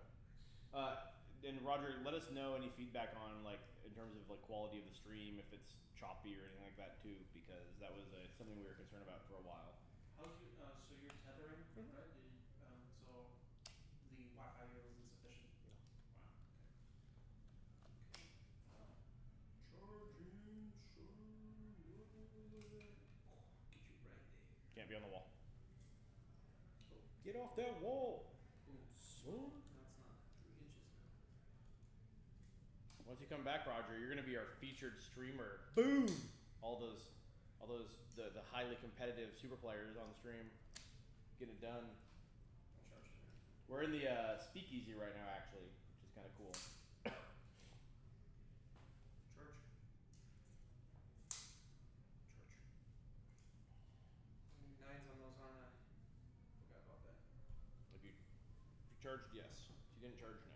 And Roger, let us know any feedback on like in terms of like quality of the stream, if it's choppy or anything like that too, because that was something we were concerned about for a while. How's your, so you're tethering, Mhm. right? So the Wi-Fi here was insufficient. Wow. Okay. Charging. Get you right there. Can't be on the wall. Get off that wall. Boom. Son. That's not 3 inches now. Once you come back, Roger, you're gonna be our featured streamer. Boom. All those the highly competitive super players on the stream, get it done. I'll charge you there. We're in the speakeasy right now, actually, which is kind of cool. Charge. Nines on those, aren't I? Forgot about that. If you charged, yes. If you didn't charge, no.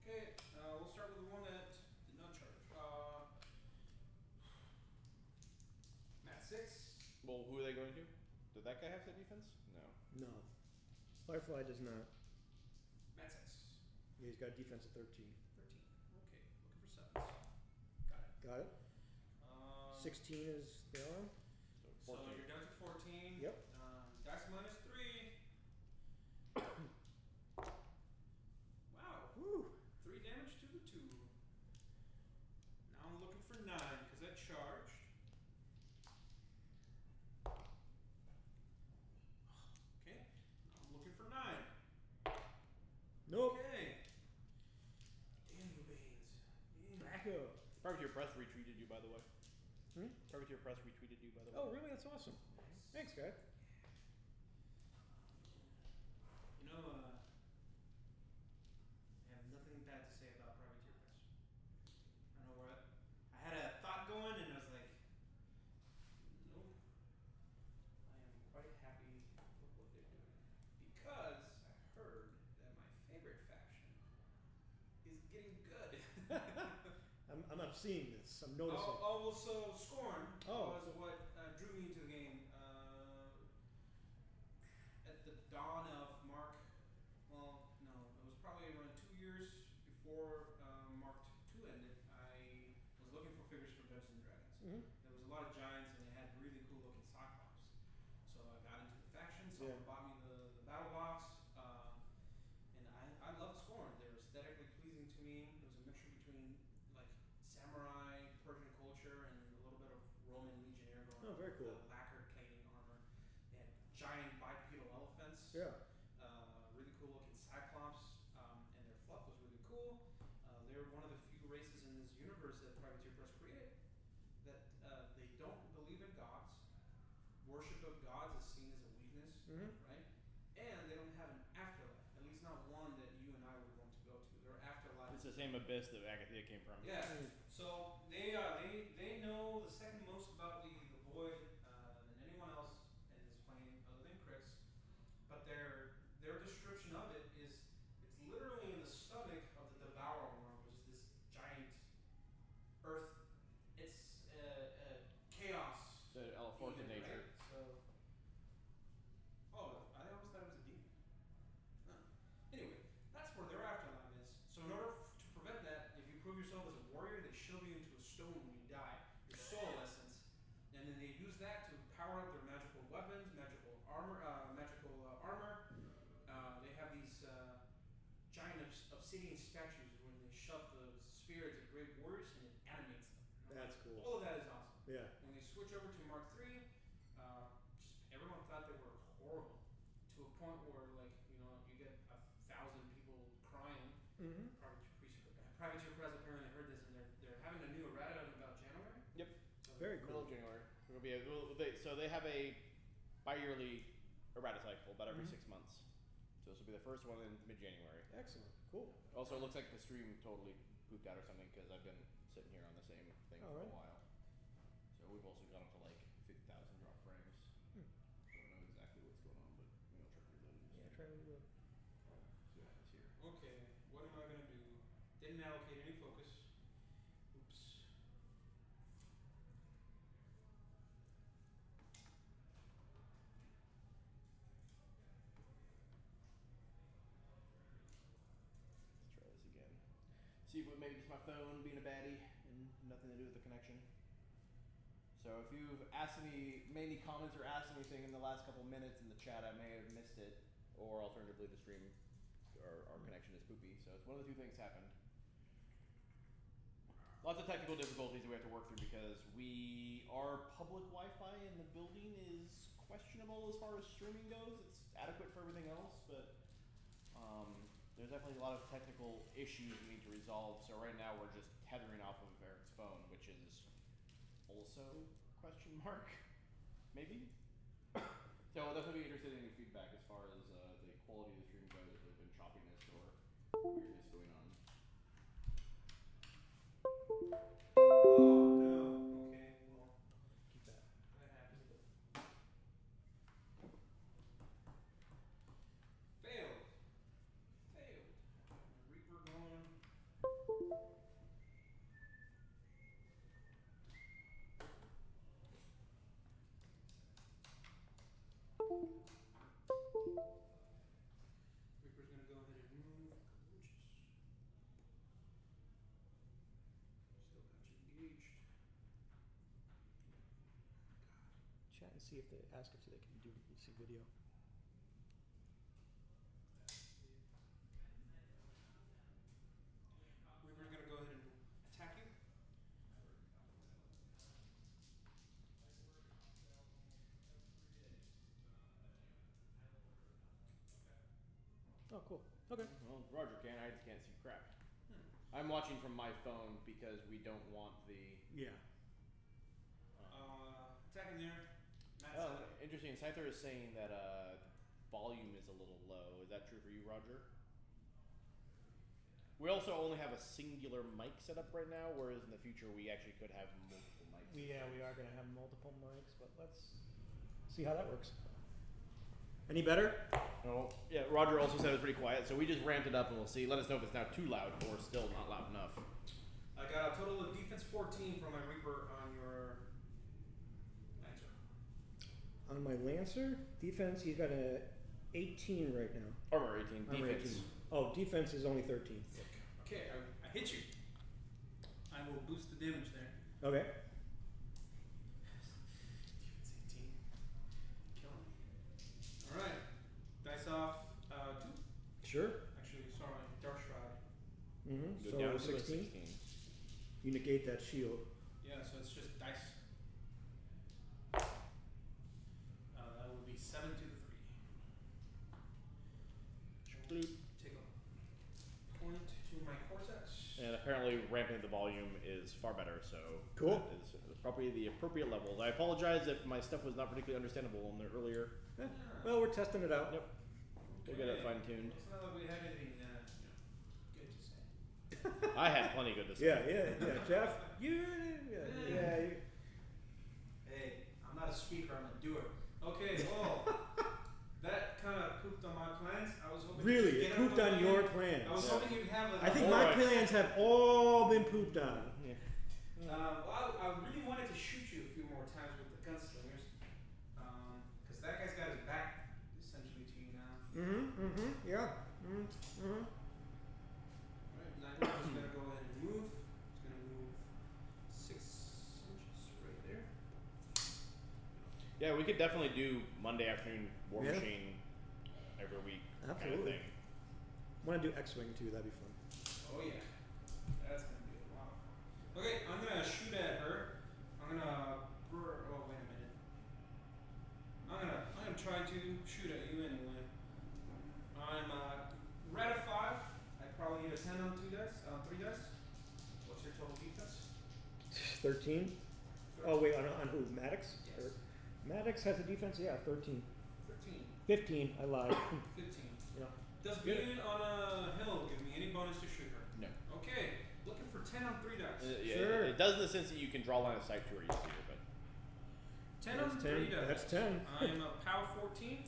Okay, we'll start with the one that did not charge. Mat 6. Well, who are they going to? Did that guy have set defense? No. No. Firefly does not. Mat 6. Yeah, he's got a defense of 13. 13. Okay, looking for 7s. Got it. Got it. 16 is the arm. So 14. you're down to 14. Yep. Dice minus 3. Wow. Woo. 3 damage to the 2. Now I'm looking for 9 because I charged. Okay. Now I'm looking for 9. Nope. Okay. Damn you, Baines. Back up. Privateer Press retweeted you, by the way. Hmm? Privateer Press retweeted you, by the way. Oh, really? That's awesome. Thanks, guy. You know, I have nothing bad to say about Privateer Press. I know where I had a thought going and I was like, nope. I am quite happy with what they're doing. Because I heard that my favorite faction is getting good. I'm seeing this. I'm noticing. well, so Scorn Oh. was what drew me into the game. At the dawn of Mark, well, no, it was probably around 2 years before Mark 2 ended. I was looking for figures for Dungeons and Dragons. Mm-hmm. There was a lot of giants and they had really cool looking Cyclops. So I got into the faction, someone Yeah. bought me the battle box, and I loved Scorn. They were aesthetically pleasing to me. It was a mixture between like samurai, Persian culture, and a little bit of Roman legionnaire going Oh, on very with cool. the lacquered plating armor. They had giant bipedal elephants. Yeah. Really cool looking Cyclops, and their fluff was really cool. They're one of the few races in this universe that Privateer Press created that they don't believe in gods. Worship of gods is seen as a weakness, Mhm. right? And they don't have an afterlife, at least not one that you and I would want to go to. Their afterlife. It's the same abyss that Agathia came from. Yeah. Mm. So they know the second most about the void than anyone else in this plane other than Chris. But their description of it is it's literally in the stomach of the Devourer Worm, which is this giant earth. It's chaos. The force of demon, nature. right? So I always thought it was a demon. Huh. Anyway, that's where their afterlife is. So in order to prevent that, if you prove yourself as a warrior, they shove you into a obsidian statues when they shove the spirits of great warriors and it animates them. And I'm That's like, cool. all of that is awesome. Yeah. When they switch over to Mark III, just everyone thought they were horrible to a point where you get 1,000 people crying. Mm-hmm. Privateer Press apparently heard this and they're having a new errata in about January. Yep. So Very Middle cool. of January. It'll be so they have a bi-yearly errata cycle about every 6 months. So this will be the first one in mid-January. Excellent. Cool. Also, it looks like the stream totally pooped out or something because I've been sitting here on the same thing for Alright. a while. So we've also gone up to like 50,000 drop frames. Hmm. Don't know exactly what's going on, but maybe I'll try to reload it. Yeah, try to reload. See what happens here. Okay, what am I gonna do? Didn't allocate any focus. Oops. Let's try this again. See if it maybe it's my phone being a baddie and nothing to do with the connection. So if you've made any comments or asked anything in the last couple minutes in the chat, I may have missed it, or alternatively the stream or our connection is poopy. So it's one of the two things happened. Lots of technical difficulties that we have to work through because our public Wi-Fi in the building is questionable as far as streaming goes. It's adequate for everything else, but there's definitely a lot of technical issues we need to resolve. So right now we're just tethering off of Eric's phone, which is also question mark, maybe. So I'll definitely be interested in any feedback as far as the quality of the stream goes. If there's been choppiness or weirdness going on. Oh no. Okay, well, Keep that. that happens. Failed. Reaper going. Reaper's gonna go ahead and move. Still got you engaged. Chat and see if they ask if they can see video. Reaper's gonna go ahead and attack you. Oh, cool. Okay. Well, Roger can. I just can't see crap. I'm watching from my phone because we don't want the. Yeah. Attacking there. Matt Oh, Sutton. interesting. Scyther is saying that volume is a little low. Is that true for you, Roger? We also only have a singular mic set up right now, whereas in the future we actually could have multiple mics. We are going to have multiple mics, but let's see how that works. Any better? Oh, yeah. Roger also said it was pretty quiet, so we just ramped it up, and we'll see. Let us know if it's now too loud or still not loud enough. I got a total of defense 14 from my Reaper on your Lancer. On my Lancer, defense, he's got a 18 right now. Armor 18. Armor Defense. 18. Oh, defense is only 13. Okay, I hit you. I will boost the damage there. Okay. Defense 18. Killing me. Alright. Dice off 2. Sure. Actually, sorry, Dark Shroud. Mm-hmm. Go So down to a 16. You negate that shield. Yeah, so it's just dice. That will be 7 to the 3. Bloop. Take a point to my cortex. And apparently ramping the volume is far better, so Cool. that is probably the appropriate levels. I apologize if my stuff was not particularly understandable in the earlier. Eh, well, we're testing it out. Yep. We'll get it fine-tuned. It's not like we have anything good to say. I had plenty good to say. Yeah. Jeff, yeah. Hey, I'm not a speaker, I'm a doer. Okay, well, that kind of pooped on my plans. I was hoping Really, to it get out pooped of the on way. your plans. I was hoping you'd have I think a my Alright. plans have all been pooped on. Yeah. Well, I really wanted to shoot you a few more times with the gunslingers. Because that guy's got his back essentially to you now. Yeah. Alright, Nightwatch is going to go ahead and move. He's going to move 6 inches right there. Yeah, we could definitely do Monday afternoon War Yeah. Machine every week kind of Absolutely. thing. want to do X-wing too. That'd be fun. Oh yeah, that's gonna be a lot of fun. Okay, I'm gonna shoot at her. I'm gonna. Oh wait a minute. I'm gonna try to shoot at you anyway. I'm red at 5. I probably need a 10 on 3 dice. What's your total defense? 13. Oh wait, on who? Maddox? Yes. Or, Maddox has a defense. Yeah, 13. 13. 15. I lied. 15. Yeah. Does Good. being on a hill give me any bonus to shoot her? No. Okay, looking for 10 on 3 dice. Yeah, Sure. it does in the sense that you can draw line of sight to her easier, but 10 on That's 3 10. dice. That's 10. I'm a POW 14.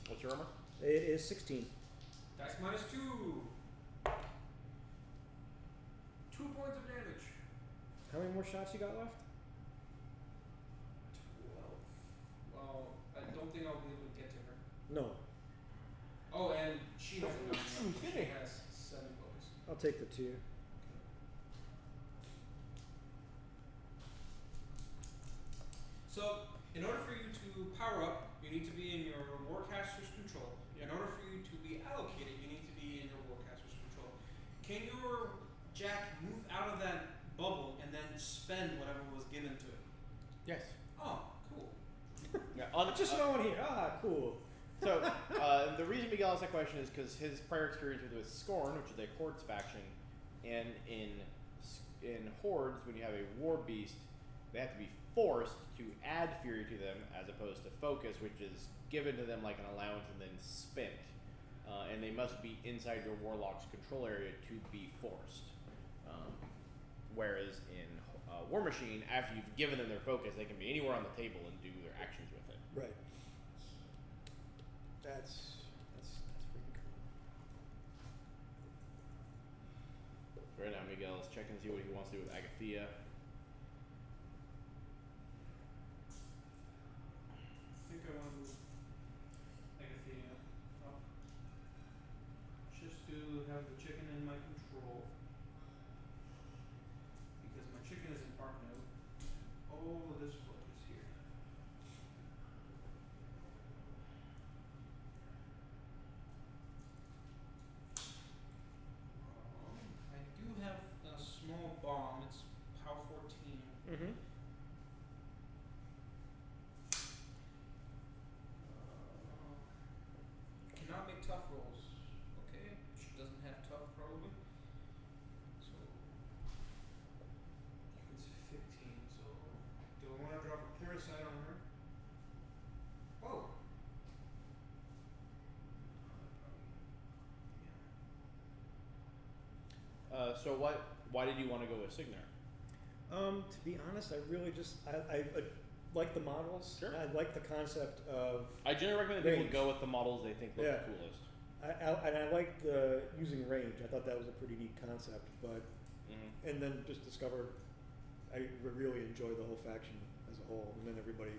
what's your armor? It is 16. Dice minus 2. 2 points of damage. How many more shots you got left? 12. Well, I don't think I'll be able to get to her. No. Oh, and she hasn't gone yet. Excuse She me. has 7 bonus. I'll take the 2. So, in order for you to power up, you need to be in your Warcaster's control. In order for you to be allocated, you need to be in your Warcaster's control. Can your Jack move out of that bubble and then spend whatever was given to it? Yes. Oh, cool. Yeah, Just throwing here. Ah, cool. So, the reason Miguel asked that question is because his prior experience with Scorn, which is a Hordes faction, and in Hordes, when you have a War Beast, they have to be forced to add Fury to them as opposed to Focus, which is given to them like an allowance and then spent. And they must be inside your Warlock's control area to be forced. Whereas in Warmachine, after you've given them their Focus, they can be anywhere on the table and do their actions with it. Right. That's freaking cool. So right now, Miguel is checking to see what he wants to do with Agathea. I think I want to move Agathea up. Just to have the chicken in my control. Because my chicken is in park mode. All of this folk is here. I do have a small bomb. It's POW 14. Mm-hmm. Cannot make tough rolls. Okay, she doesn't have tough probably. So it's 15. So do I want to drop a parasite on her? Oh. So why did you want to go with Signar? To be honest, I really just I like the models. Sure. I like the concept of. I generally recommend that people Range. go with the models they think look Yeah. the coolest. And I like the using range. I thought that was a pretty neat concept, but Mm-hmm. and then just discovered I really enjoy the whole faction as a whole. And then everybody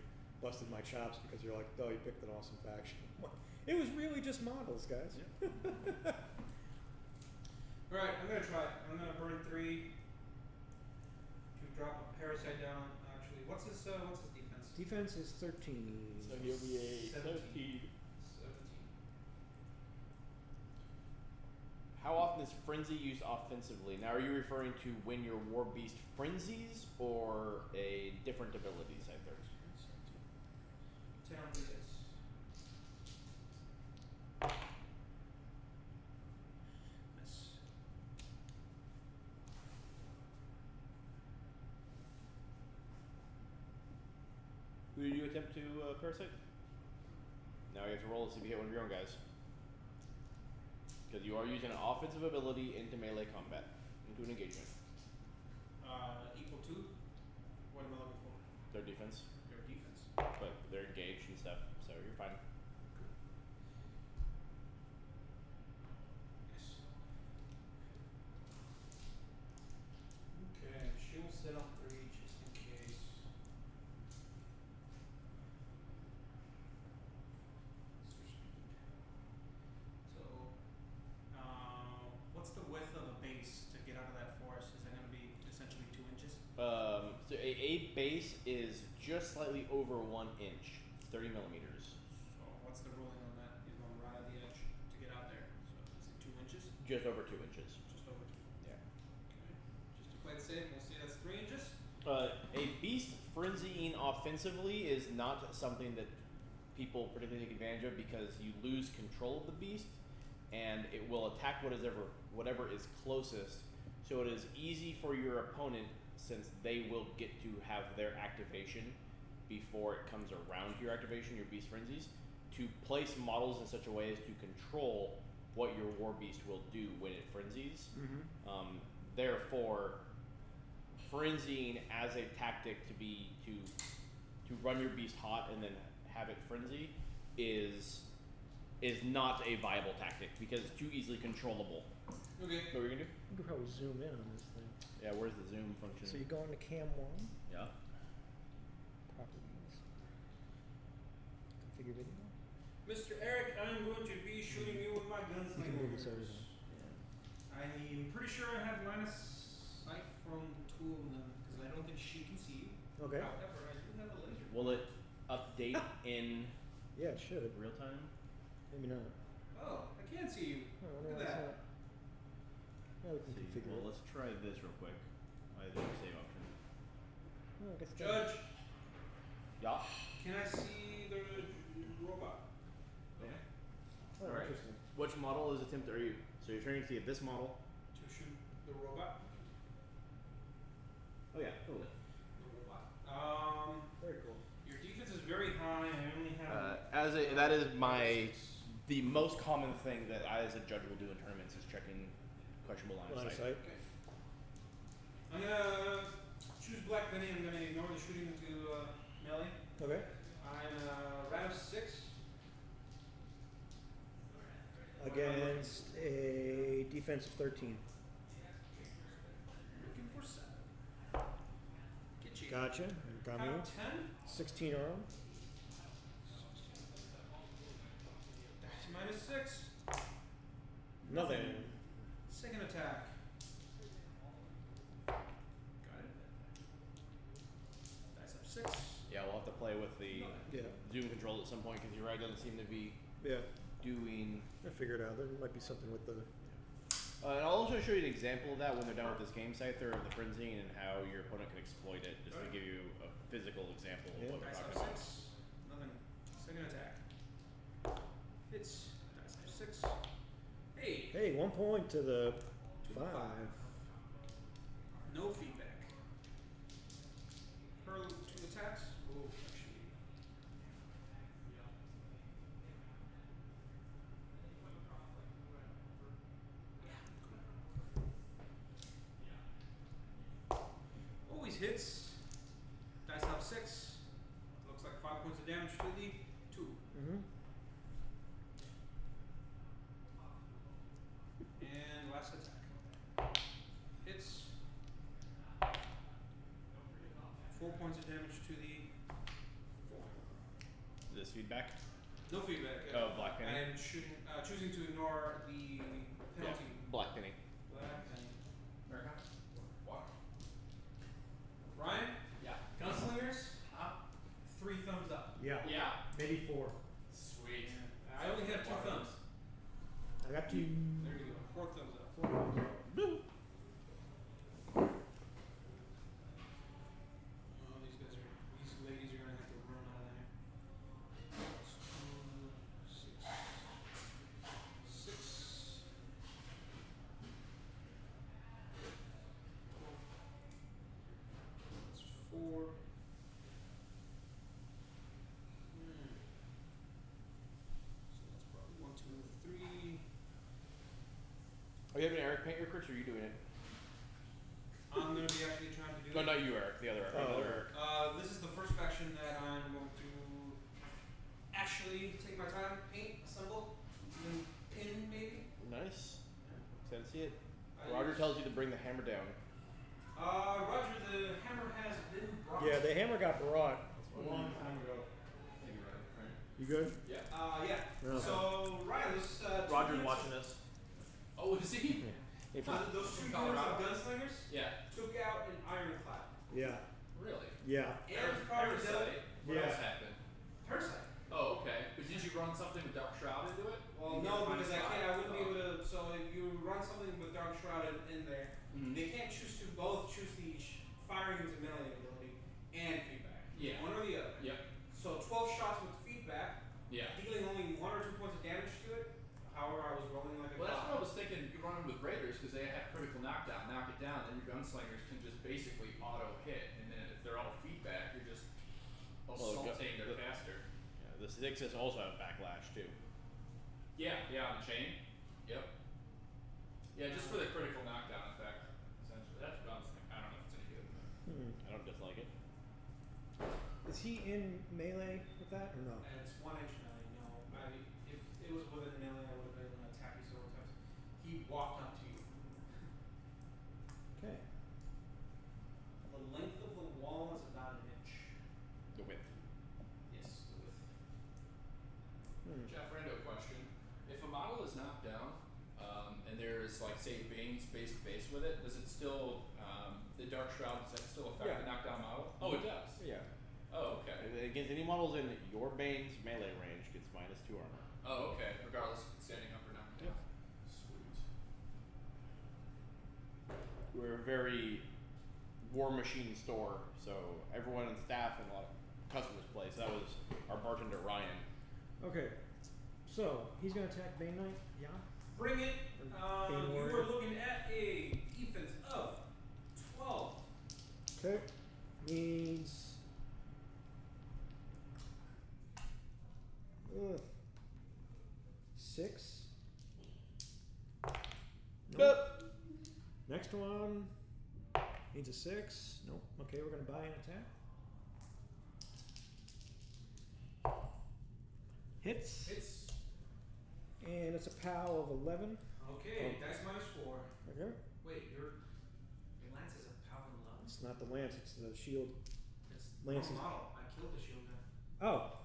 busted my chops because you're like, oh, you picked an awesome faction. It was really just models, guys. Alright, I'm gonna try it. I'm gonna burn 3 to drop a parasite down. Actually, what's his defense? Defense is 13. So he'll be a 17. 17. 17. How often is Frenzy used offensively? Now, are you referring to when your War Beast frenzies or a different ability type there? 10 on 3 dice. Miss. Who did you attempt to parasite? Now you have to roll to see if you hit one of your own guys. Because you are using an offensive ability into melee combat, into an engagement. Equal to? What am I looking for? Their defense, Their defense. but they're engaged and stuff, so you're fine. Yes. Okay, she'll sit on 3 just in case. What's her speed? So, what's the width of a base to get out of that forest? Is that going to be essentially 2 inches? So a base is just slightly over 1 inch, 30 millimeters. So, what's the ruling on that? You're going right at the edge. inches? Just over 2 inches. Just over 2. Yeah. Okay. Just to play it safe, we'll say that's 3 inches. A beast frenzying offensively is not something that people particularly take advantage of because you lose control of the beast, and it will attack whatever is closest. So it is easy for your opponent, since they will get to have their activation before it comes around to your activation, your beast frenzies, to place models in such a way as to control what your war beast will do when it frenzies. Mm-hmm. Therefore, frenzying as a tactic to run your beast hot and then have it frenzy is not a viable tactic because it's too easily controllable. Okay. What were you gonna do? You could probably zoom in on this thing. Yeah, where's the zoom function? So you go into cam 1, Yeah. properties, configure video. Mr. Eric, I'm going to be shooting you with my guns. You can move this over there. I'm pretty sure I have line of sight from 2 of them because I don't think she can see you. Okay. However, I do have a laser. Will it update in Yeah, it should. real time? Maybe not. Oh, I can't see you. Oh, I wonder Look why at it's that. not. Yeah, we can See, configure well, it. let's try this real quick. Why is there a save option? Oh, I guess Judge, Yeah. can I see the robot? Okay. Oh, Alright. interesting. Which model is attempt are you? So you're trying to see if this model. To shoot the robot? Oh yeah, totally. The robot. Very cool. Your defense is very high. I only have. That is the most common thing that I as a judge will do in tournaments is checking questionable line of sight. Okay. I'm gonna choose Black Penny. I'm gonna ignore the shooting into melee. Okay. I'm round 6. Against a defense of 13. Looking for 7. Get you. Gotcha. Got me. Count 10. 16 arm. That's minus 6. Nothing. Second attack. Got it. Dice up 6. Yeah, we'll have to play with the Yeah. zoom controls at some point because you're right, it doesn't seem to be Yeah. doing. I figured out there might be something with the. And I'll also show you an example of that when they're done with this game site there of the frenzying and how your opponent can exploit it, just to give you a physical example of Yeah. what we're Dice talking up about. 6. Nothing. Second attack. Hits. Dice up 6. Hey. Hey, 1 point to the To 5. No feedback. Hurl 2 attacks. Oh, actually. Always hits. Dice have 6. Looks like 5 points of damage to the 2. Mm-hmm. And last attack. Hits. 4 points of damage to the 4. Is this feedback? No feedback. Oh, Black Penny. I am choosing to ignore the penalty. Black Penny. Black Penny. America? What? Ryan, Yeah. gunslingers, Huh? 3 thumbs up. Yeah. Yeah. Maybe 4. Sweet. I only have 2 thumbs. I got 2. There you go. 4 thumbs up. Boo. Oh, these ladies are gonna have to run out of there. 6. 6. 4. So that's probably 1, 2, 3. Are you having Eric paint your crits or are you doing it? I'm gonna be actually trying to do. No, not you, Eric. The other Eric. Oh, the other okay. Eric. This is the first faction that I'm going to actually take my time, paint, assemble, even pin maybe. Nice. Excited to see it. I Roger use- tells you to bring the hammer down. Roger, the hammer has been brought. Yeah, the hammer got brought. a long time ago. You good? Yeah. Yeah. Okay. So Ryan, those two Roger's units watching this. Oh, is he? If those 2 units Colorado. of gunslingers Yeah. took out an ironclad. yeah. Really? Yeah. And probably Parasite. What Yeah. else happened? Parasite. Oh, okay. But did you run something with Dark Shroud into it? Well, You no, get because I -5? can't. I wouldn't be Oh. able to. So if you The sixes also have backlash too. Yeah, on the chain. Yep. Yeah, just for the critical knockdown effect. Essentially, that's gunslinger. I don't know if it's any good. I don't dislike it. Is he in melee with that or no? And it's 1 inch melee. No, if it was within melee, I would have been able to attack you several times. He walked up to you. Okay. The length of the wall is about 1 inch. The width. Yes, the width. Jeff, rando question. If a model is knocked down, and there's like say Bane's base to base with it, does it still the Dark Shroud, does that still affect Yeah. the knockdown model? Oh, it does. Yeah. Oh, okay. Against any models in your Bane's melee range gets -2 armor. Oh, okay. Regardless of standing up or knocked down. Sweet. We're a very Warmachine store, so everyone on staff and a lot of customers play. So that was our bartender Ryan. Okay. So he's gonna attack Bane Knight. Yeah. Bring it. Bane You Warrior. were looking at a defense of 12. Okay. Needs. 6. Nope. Next one needs a 6. Nope. Okay, we're gonna buy an attack. Hits. It's And it's a POW of 11. okay. Dice -4. Okay. Wait, your lance is a power 11. It's not the lance, it's the shield. It's Lance wrong is- model. I killed the shield guy. Oh.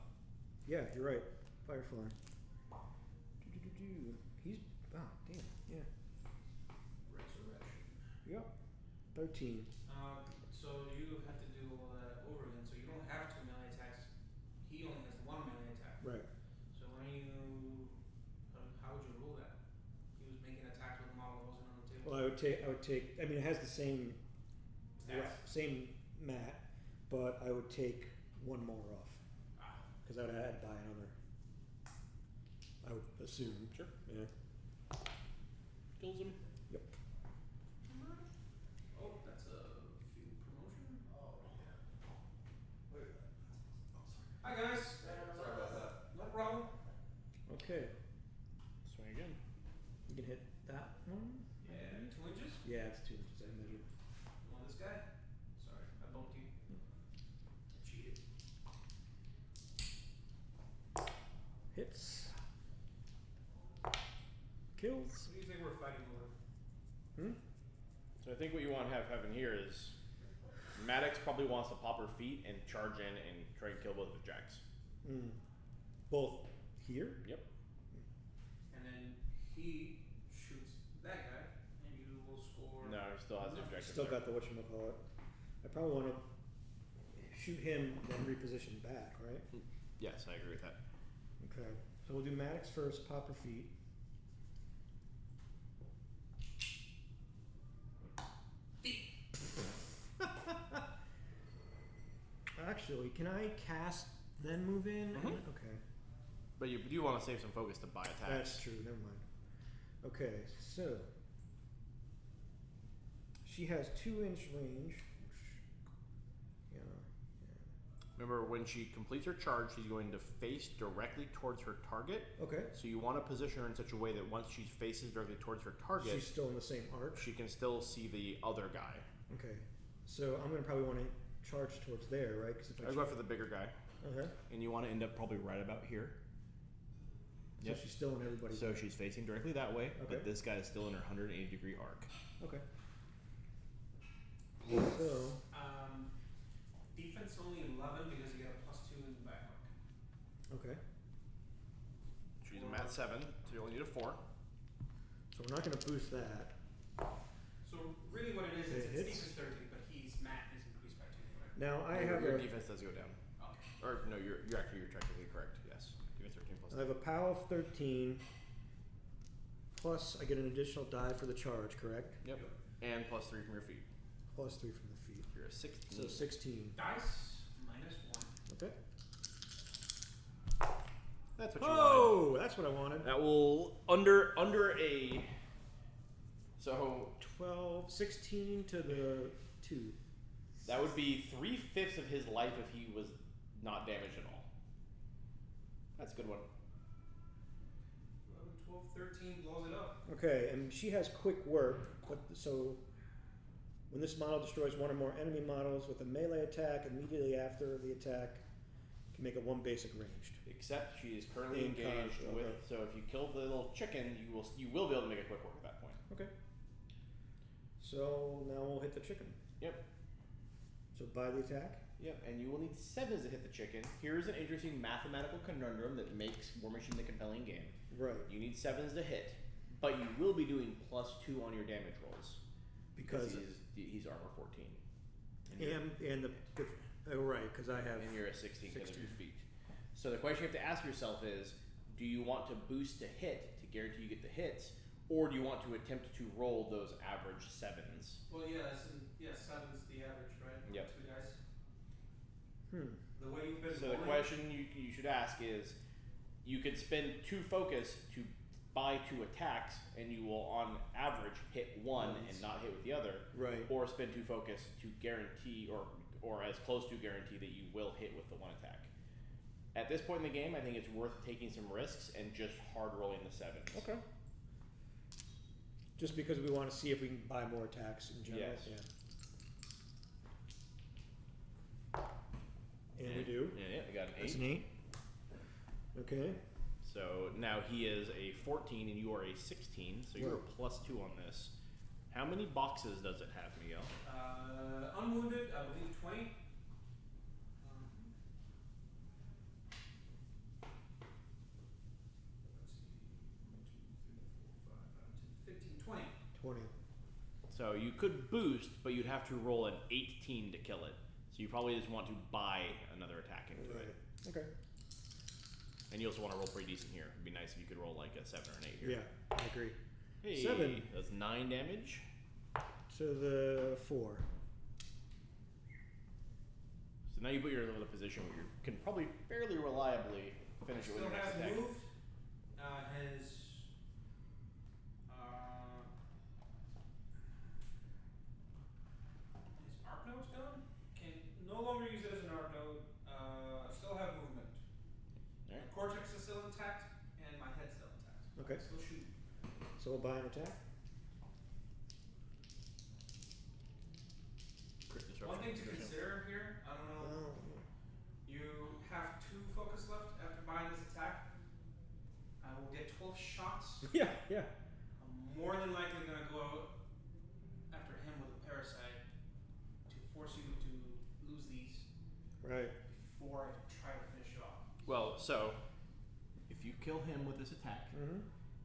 Yeah, you're right. Firefly. Do-do-do-do. He's. Oh, damn. Yeah. Resurrection. Yep. 13. So you have to do all that over again. So you don't have 2 melee attacks. He only has 1 melee attack. Right. So why don't you? How would you rule that? He was making attacks with a model that wasn't on the table. Well, I would take. I mean, it has the same. Stats. Same mat, but I would take 1 more off. Ah. Because I would have had to buy another. I would assume. Sure. Yeah. Kills him. Yep. Oh, that's a field promotion. Oh, yeah. Hi guys. Sorry about that. No problem. Okay. Swing again. You can hit that one. Yeah, 2 inches. Yeah, it's 2 inches. I measured. You want this guy? Sorry, I bumped you. I cheated. Hits. Kills. What do you think we're fighting over? So I think what you want to have happen here is Maddox probably wants to pop her feet and charge in and try and kill both of the jacks. Both here. Yep. And then he shoots that guy, and you will score. No, he still has the objective. Still there. got the whatchamacallit. I probably want to shoot him, then reposition back, right? Yes, I agree with that. Okay. So we'll do Maddox first, pop her feet. Actually, can I cast then move in? Mhm. Okay. But you do want to save some focus to buy attacks. That's true, never mind. Okay, so she has 2-inch range. Yeah. Remember, when she completes her charge, she's going to face directly towards her target. Okay. So you want to position her in such a way that once she faces directly towards her target, She's still in the same arch. she can still see the other guy. Okay. So I'm gonna probably want to charge towards there, right? Because if I go after the bigger guy, Okay. and you want to end up probably right about here. So she's still in everybody's. So she's facing directly that way, Okay. but this guy is still in her 180-degree arc. Okay. So Defense only 11 because you get a +2 in the back mark. okay. She's a mat 7, so you only need a 4. So we're not gonna boost that. So really, what it is, It it's hits. defense 13, but his mat is increased by 2. Correct? Now I your, have your a defense does go down. Okay. Or no, you're technically correct. Yes, defense 13 plus. I have a POW of 13. Plus I get an additional die for the charge, correct? Yep. And +3 from your feet. Plus 3 from the feet. You're a 16. So 16. Dice -1. Okay. That's what you wanted. Oh, that's what I wanted. That will under a. So 12, 16 to the 2. that would be 3/5 of his life if he was not damaged at all. That's a good one. 11, 12, 13 blows it up. Okay, and she has quick work, but so when this model destroys one or more enemy models with a melee attack immediately after the attack, can make it one basic ranged. Except she is currently engaged Okay. with. So if you kill the little chicken, you will be able to make a quick work at that point. Okay. So now we'll hit the chicken. Yep. So buy the attack. Yep. And you will need 7s to hit the chicken. Here's an interesting mathematical conundrum that makes Warmachine the compelling game. Right. You need 7s to hit, but you will be doing +2 on your damage rolls Because he's armor 14. and the oh right, because I have And you're at 16 because of 16. your feet. So the question you have to ask yourself is, do you want to boost to hit to guarantee you get the hits, or do you want to attempt to roll those average 7s? Well, yeah, 7's the average, right? Yep. 2 dice. Hmm. The way you've been So the rolling- question you should ask is, you could spend 2 focus to buy 2 attacks, and you will on average hit 1 and not hit with the other, Right. or spend 2 focus to guarantee or as close to guarantee that you will hit with the 1 attack. At this point in the game, I think it's worth taking some risks and just hard rolling the 7s. Okay. Just because we want to see if we can buy more attacks in general. Yes. Yeah. And we do. Yeah, we got an 8. That's an 8. Okay. So now he is a 14 and you are a 16, so you're Right. a +2 on this. How many boxes does it have, Miguel? Unwounded, I believe 20. Let's see. 1, 2, 3, 4, 5, 5, 10, 15, 20. 20. So you could boost, but you'd have to roll an 18 to kill it. So you probably just want to buy another attack into Right. it. Okay. And you also want to roll pretty decent here. It'd be nice if you could roll like a 7 or an 8 here. Yeah, I agree. Hey, 7. That's 9 damage. To the 4. So now you put yourself in a position where you can probably fairly reliably finish it with Still your next has attack. moved. His arc node's gone. Can no longer use it as an arc node. I still have movement. Alright. My cortex is still intact, and my head's still intact. Okay. Still shooting. So we'll buy an attack. Crit disruption. One thing to consider here, I don't know, you have 2 focus left after buying this attack. I will get 12 shots. Yeah, yeah. I'm more than likely gonna go after him with a parasite to force you to lose these Right. before I try to finish it off. Well, so if you kill him with this attack, Mm-hmm.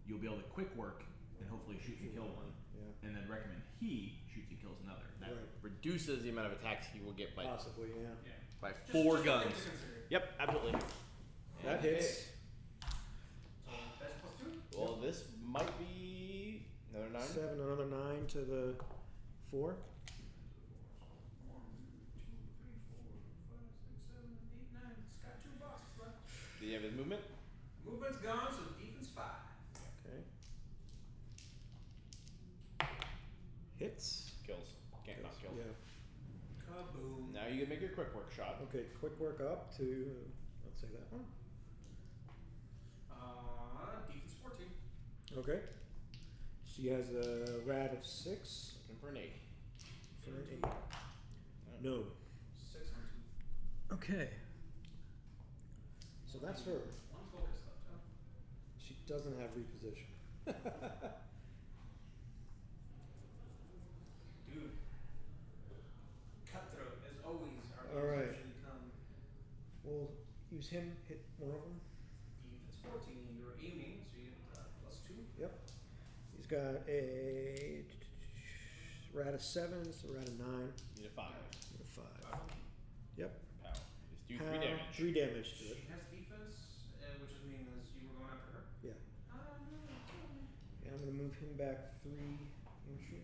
you'll be able to quick work and hopefully shoot and kill one, Yeah. and then recommend he shoots and kills another. That Right. reduces the amount of attacks he will get by Possibly, yeah. Yeah. by Just 4 a thing guns. to consider. Yep, absolutely. That And hits. So that's +2. Well, this might be another 9. 7, another 9 to the 4. 1, 2, 3, 4, 5, 6, 7, 8, 9. It's got 2 boxes left. Do you have his movement? Movement's gone, so defense 5. Okay. Hits. Kills. Can't not kill. Yeah. Kaboom. Now you can make your quick work shot. Okay, quick work up to, let's say that one. Defense 14. Okay. She has a rad of 6 Looking for an 8. for an 8. No. 6 on 2. Okay. So that's her. 1 focus left, huh? She doesn't have reposition. Dude. Cutthroat, as always, our All games right. usually come. We'll use him, hit one of them. Defense 14, you're aiming, so you get +2. Yep. He's got a rad of 7, so rad of 9, Need a 5. and a 5. 5. Yep. Pow. Just do 3 Pow, damage. 3 damage to She it. has defense, which is meaningless. You were going after her. Yeah. No. And I'm going to move him back 3 inches.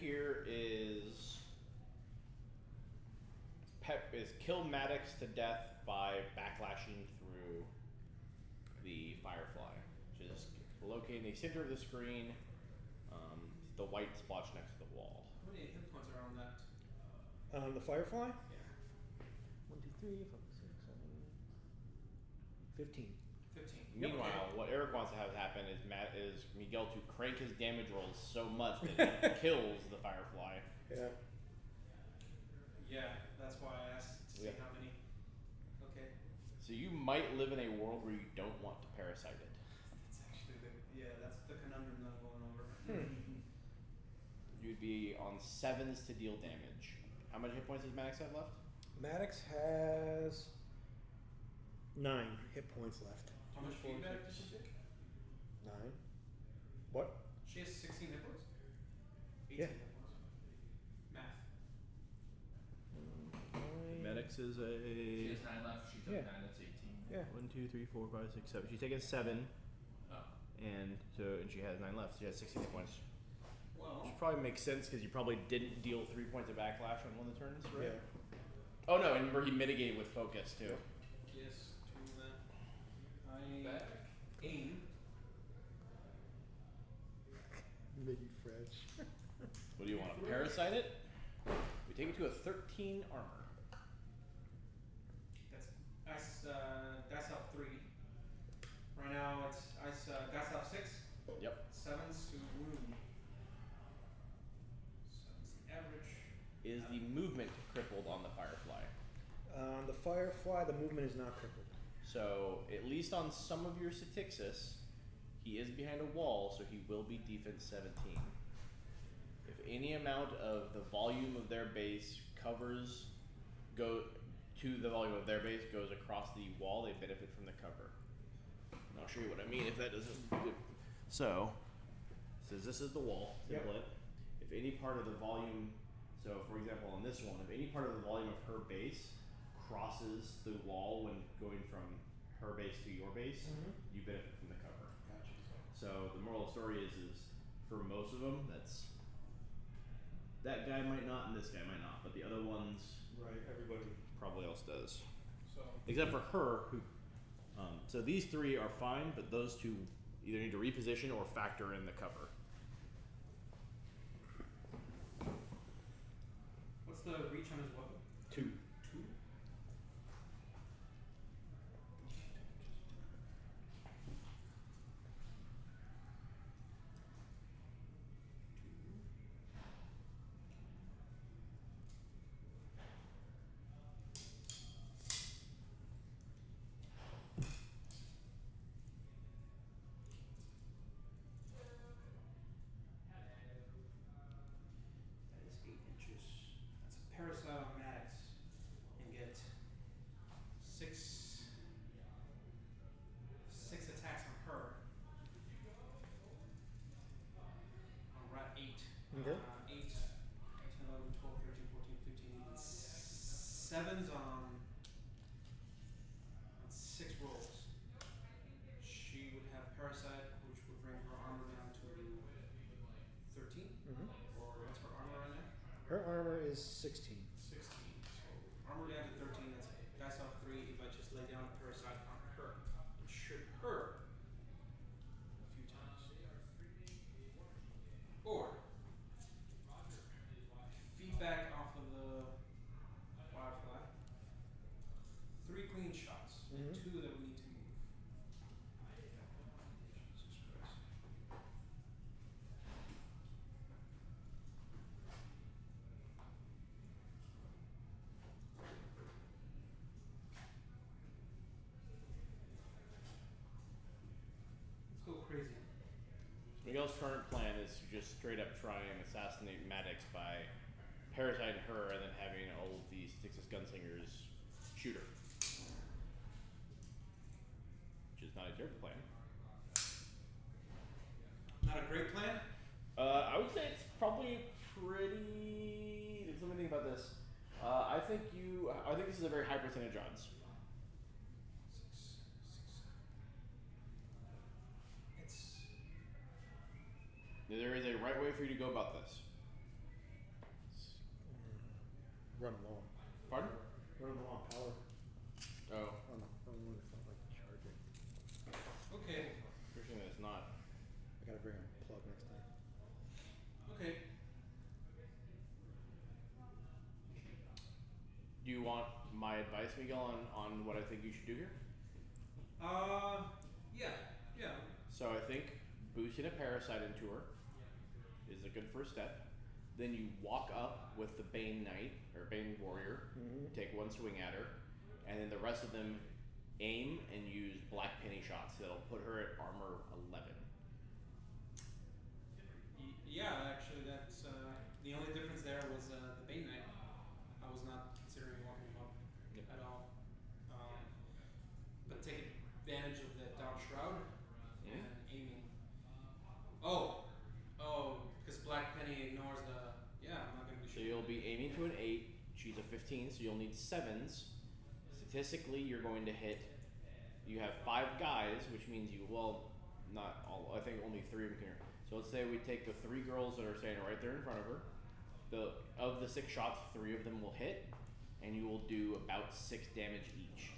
here is kill Maddox to death by backlashing through the Firefly, which is locating the center of the screen, the white splotch next to the wall. How many hit points are on that? The Firefly? Yeah. 1, 2, 3, 4, 5, 6, 7, 15. 15. Meanwhile, what Eric wants to have happen is Miguel to crank his damage rolls so much that he kills the Firefly. Yeah. Yeah, that's why I asked to see Yeah. how many. Okay. So you might live in a world where you don't want to parasite it. That's actually that's the conundrum that I'm going over. You'd be on 7s to deal damage. How many hit points does Maddox have left? Maddox has 9 hit points left. How much feedback did she take? 9. What? She has 16 hit points? 18 Yeah. hit points. Math. Maddox is She a has 9 left. She took Yeah. 9. That's 18. Yeah. 1, 2, 3, 4, 5, 6, 7. She's taken 7, Oh. and she has 9 left. She has 16 hit points. Well, Which probably makes sense because you probably didn't deal 3 points of backlash on one of the turns, right? Yeah. Oh no, and remember he mitigated with focus too. yes, to that. I Back. aim. Maybe French. What do you want to parasite it? We take it to a 13 armor. That's up 3. Right now that's up 6. Yep. 7s to wound. 7's the average. Is the movement crippled on the Firefly? On the Firefly, the movement is not crippled. So at least on some of your Statixis, he is behind a wall, so he will be defense 17. If any amount of the volume of their base goes across the wall, they benefit from the cover. And I'll show you what I mean if that doesn't. So, says this is the wall template. If any part of the volume, so for example on this one, if any part of the volume of her base crosses the wall when going from her base to your base, you benefit from the cover. Gotcha. So the moral of the story is for most of them, that guy might not and this guy might not, but the other ones Right, everybody. probably else does. So Except for her, who. So these 3 are fine, but those 2 either need to reposition or factor in the cover. what's the reach on his weapon? 2. 2? That is 8 inches. That's a parasite on Maddox. And get 6 attacks on her. We're at 8. Okay. 8, 10, 11, 12, 13, 14, 15, even 7s on 6 rolls. She would have parasite, which would bring her armor down to 13. Or what's her armor right now? Her armor is 16. 16. So armor down to 13. That's dice off 3. If I just lay down a parasite on her, it should hurt a few times. Or feedback off of the Firefly. 3 clean shots. And 2 that we need to move. Jesus Christ. Let's go crazy. Miguel's current plan is to just straight up try and assassinate Maddox by parasiting her and then having all of these Statixis gunslingers shoot her. Which is not a terrible plan. Not a great plan. I would say it's probably pretty. Let me think about this. I think this is a very high percentage odds. 6. There is a right way for you to go about this. running low. Pardon? Running low on power. Oh, On the phone when it's not like charging. Okay. Christian is not. I gotta bring a plug next time. Okay. Do you want my advice, Miguel, on what I think you should do here? Yeah. So I think boosting a parasite into her is a good first step. Then you walk up with the Bane Knight or Bane Warrior, take one swing at her, and then the rest of them aim and use black penny shots. That'll put her at armor 11. Yeah, actually, that's the only difference there was the Bane Knight. I was not considering walking him up at all. But take advantage of the Dark Shroud and aiming. Oh, because Black Penny ignores the. Yeah, I'm not gonna be So sure. you'll be aiming to an 8. She's a 15, so you'll need 7s. Statistically, you're going to hit. You have 5 guys, which means you not all. I think only 3 of them can. So let's say we take the 3 girls that are standing right there in front of her. Of the 6 shots, 3 of them will hit, and you will do about 6 damage each.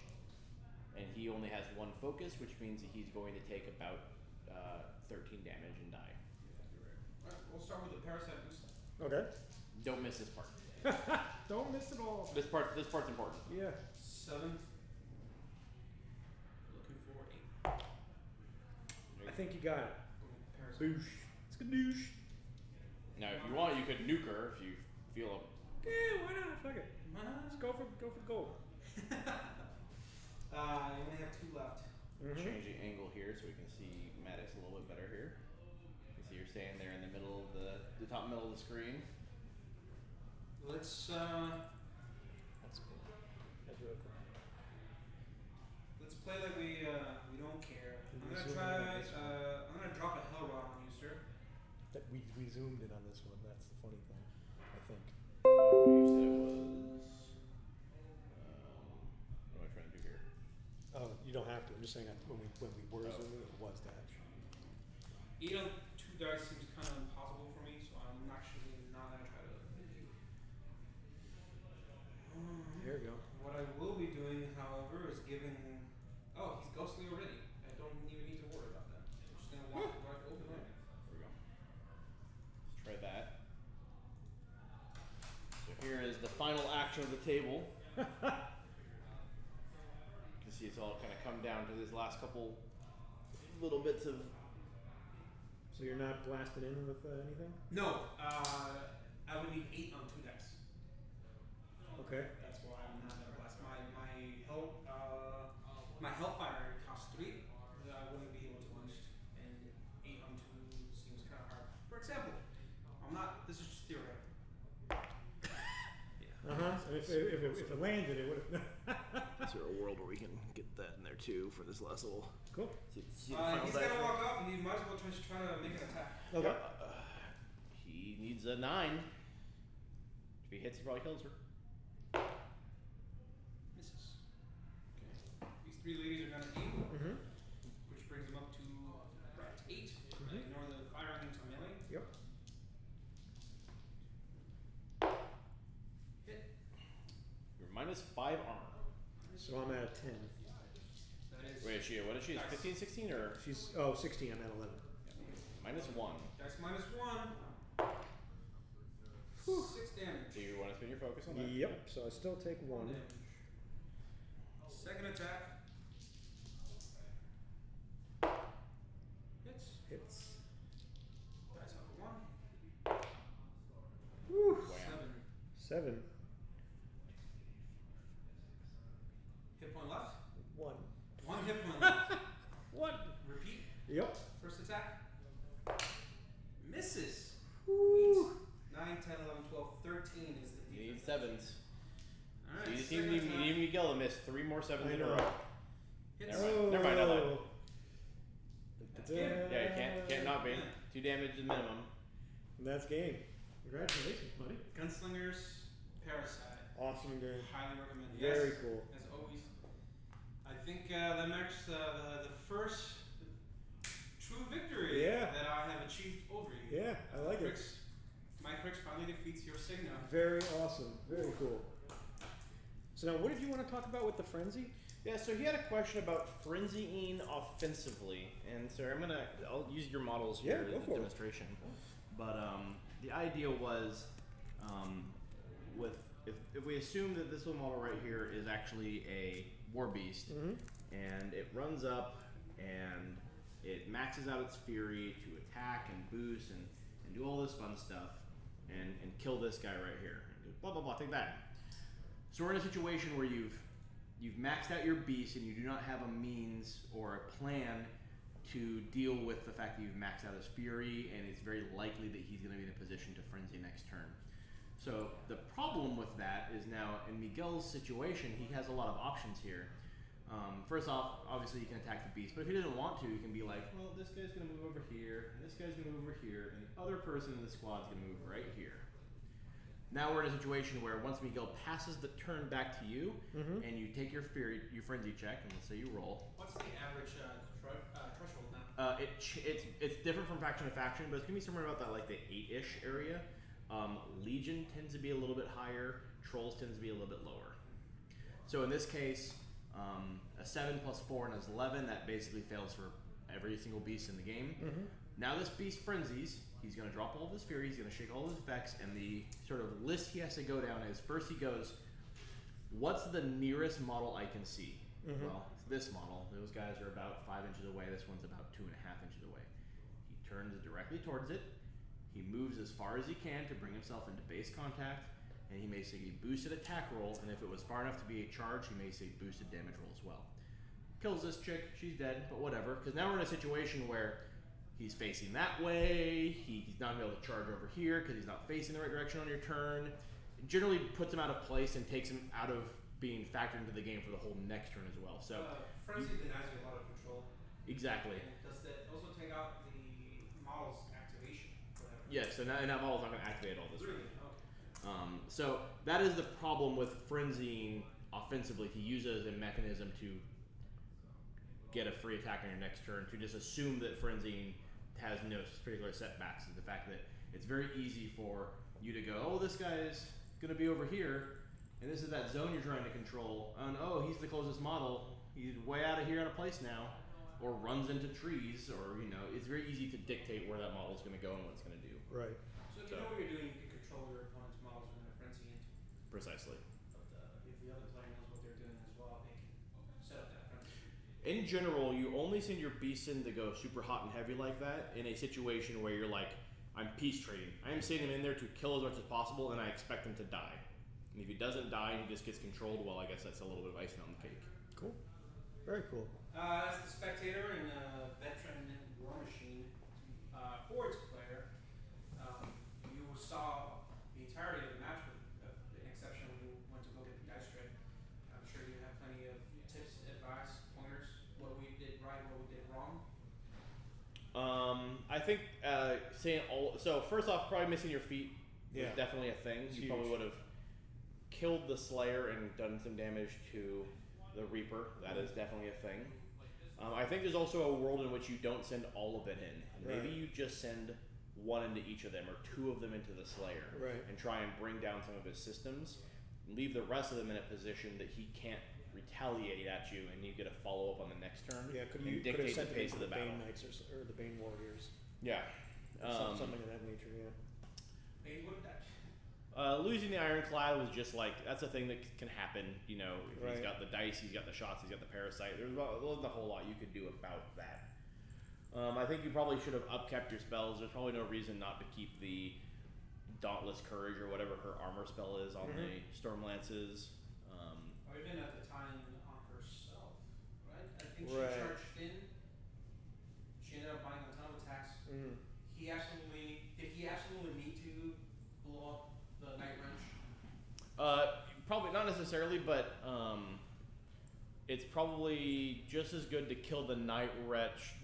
And he only has 1 focus, which means that he's going to take about 13 damage and die. Alright, we'll start with the Parasite boost. Okay. Don't miss this part. Don't miss it all. This part's important. Yeah. 7. Looking for 8. I think you got it. Parasite. Boosh. It's gadoosh. Now, if you want, you could nuke her if you feel. Yeah, why not? Fuck it. Let's go for gold. I only have 2 left. Change the angle here so we can see Maddox a little bit better here. You can see you're standing there in the middle of the top middle of the screen. Let's That's cool. That's really cool. let's play like we don't care. Can I'm we gonna zoom in try. on this one? I'm gonna drop a Hell Rod on you, sir. That we zoomed in on this one. That's the funny thing. I think. You said it was. What am I trying to do here? Oh, you don't have to. I'm just saying when we were zooming, it was that. 8 on 2 dice seems kind of impossible for me, so I'm actually not gonna try to. Here we go. What I will be doing, however, is giving. Oh, he's ghostly already. I don't even need to worry about that. I'm just gonna walk right over there. There we go. Let's try that. So here is the final action of the table. You can see it's all kind of come down to this last couple little bits of. So you're not blasted in with anything? No, I would need 8 on 2 dice. Okay. That's why I'm not gonna blast. My Hellfire costs 3 that I wouldn't be able to boost, and 8 on 2 seems kind of hard. For example, I'm not. This is just theoretical. And if it landed, it would have. Is there a world where we can get that in there too for this last little? Cool. He's gonna walk up, and he might as well just try to make an attack. Okay. He needs a 9. If he hits, he probably kills her. Misses. These 3 ladies are gonna aim, which brings them up to 8. Ignore the firing into melee. Yep. Hit. You're minus 5 armor. So I'm at 10. That is. Wait, what is she? Is 15, 16, or? She's 16. I'm at 11. Minus 1. Dice minus 1. 6 damage. Do you want to spin your focus on that? Yep. So I still take 1. Damage. Second attack. Hits. Hits. Dice off 1. Woo. Wham. 7. Hit point left. 1. 1 hit point left. What? Repeat. Yep. First attack. Misses. Woo. 8, 9, 10, 11, 12, 13 is the You need defense. 7s. Alright. So you just second need attack. Miguel to miss 3 more 7s in a row. Hits. Never mind, I lied. That's game. Yeah, you can't not be. 2 damage is minimum. And that's game. Congratulations, buddy. Gunslingers, Parasite. Awesome game. Highly recommend. Very Yes, cool. as always. I think that marks the first true victory Yeah. that I have achieved over you. Yeah, I like it. My Crix finally defeats your Signa. Very awesome. Very cool. So now, what did you want to talk about with the frenzy? Yeah, so he had a question about frenzying offensively, and so I'll use your models Yeah, here go as a for it. demonstration. But the idea was, if we assume that this little model right here is actually a war beast, and it runs up and it maxes out its fury to attack and boost and do all this fun stuff and kill this guy right here. Blah blah blah, take that. So we're in a situation where you've maxed out your beast and you do not have a means or a plan to deal with the fact that you've maxed out his fury, and it's very likely that he's going to be in a position to frenzy next turn. So the problem with that is now in Miguel's situation, he has a lot of options here. First off, obviously you can attack the beast, but if he doesn't want to, he can be like, well, this guy's going to move over here, and this guy's going to move over here, and the other person in the squad's going to move right here. Now we're in a situation where once Miguel passes the turn back to you, and you take your frenzy check, and let's say you roll. What's the average threshold now? It's different from faction to faction, but it's gonna be somewhere about that like the 8-ish area. Legion tends to be a little bit higher. Trolls tends to be a little bit lower. So in this case, a 7 plus 4 and is 11. That basically fails for every single beast in the game. Now this beast frenzies. He's going to drop all of his fury, he's going to shake all of his effects, and the sort of list he has to go down is, first he goes, what's the nearest model I can see? Well, it's this model. Those guys are about 5 inches away. This one's about 2.5 inches away. He turns directly towards it. He moves as far as he can to bring himself into base contact, and he may say a boosted attack roll, and if it was far enough to be a charge, he may say boosted damage roll as well. Kills this chick, she's dead, but whatever, because now we're in a situation where he's facing that way, he's not going to be able to charge over here because he's not facing the right direction on your turn. It generally puts him out of place and takes him out of being factored into the game for the whole next turn as well. So Frenzy denies you a lot of control. Exactly. And does that also take out the model's activation for that? Yes, and that model's not going to activate all this. Really? Okay. So that is the problem with frenzying offensively, to use it as a mechanism to get a free attack on your next turn, to just assume that frenzying has no particular setbacks, is the fact that it's very easy for you to go, oh, this guy's going to be over here, and this is that zone you're trying to control, and oh, he's the closest model, he's way out of here out of place now, or runs into trees, or, it's very easy to dictate where that model's going to go and what it's going to do. Right. So if you know what you're doing, you can control your opponent's models when they're frenzy into. Precisely. But if the other player knows what they're doing as well, they can set up that frenzy. In general, you only send your beast in to go super hot and heavy like that in a situation where you're like, I'm peace trading. I am sending him in there to kill as much as possible, and I expect him to die. And if he doesn't die and he just gets controlled, well, I guess that's a little bit of icing on the cake. Cool. Very cool. As the spectator and veteran Warmachine Hordes player, you saw the entirety of the match with an exception when you went to go get the dice tray. I'm sure you have plenty of tips, advice, pointers, what we did right, what we did wrong. I think so first off, probably missing your feet was definitely a thing. It's you huge. probably would have killed the Slayer and done some damage to the Reaper. That is definitely a thing. I think there's also a world in which you don't send all of it in. Maybe you just send one into each of them, or two of them into the Slayer, and try and bring down some of his systems. Leave the rest of them in a position that he can't retaliate at you, and you get a follow up on the next turn. Yeah, could and have dictate sent the it pace into of the the battle. Bane Knights or the Bane Warriors. Yeah, Something of that nature. Yeah. Maybe what that. losing the Ironclad was just like, that's a thing that can happen. If he's got the dice, he's got the shots, he's got the parasite. There wasn't a whole lot you could do about that. I think you probably should have upkept your spells. There's probably no reason not to keep the Dauntless Courage or whatever her armor spell is on the Storm Lances. Or even at the time on herself, right? I think she Right. charged in. She ended up buying a ton of attacks. Did he absolutely need to blow up the Night Wrench? Probably not necessarily, but it's probably just as good to kill the Night Wretch.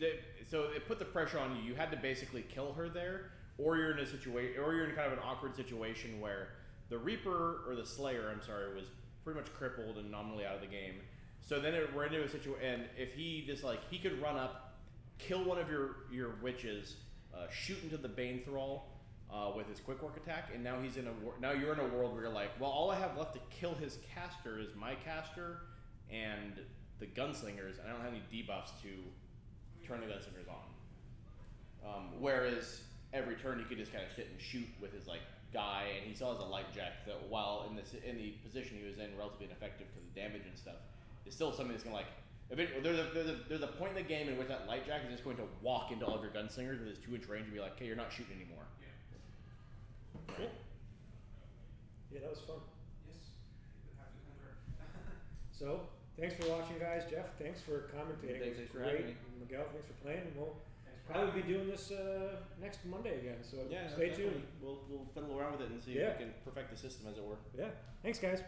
So it put the pressure on you. You had to basically kill her there, or you're in a situation, or you're in kind of an awkward situation where the Reaper or the Slayer, was pretty much crippled and nominally out of the game. So then we're into a situation, and if he just he could run up, kill one of your witches, shoot into the Bane Thrall, with his quick work attack, and now he's in a now you're in a world where you're like, well, all I have left to kill his caster is my caster and the gunslingers, and I don't have any debuffs to turn the gunslingers on. Whereas every turn he could just kind of sit and shoot with his like guy, and he still has a light jack that, while in the position he was in, relatively ineffective because of damage and stuff, is still something that's gonna like. There's a point in the game in which that light jack is just going to walk into all of your gunslingers with his 2-inch range and be like, okay, you're not shooting anymore. Yeah. Cool. Yeah, that was fun. Yes. Would have to concur. So, thanks for watching, guys. Jeff, thanks for commentating. Thanks It was for great. having me. Miguel, thanks for playing. And we'll Thanks for probably having be doing this next Monday again. So Yeah, stay definitely. tuned. We'll fiddle around with it and see Yeah. if we can perfect the system, as it were. Yeah. Thanks, guys.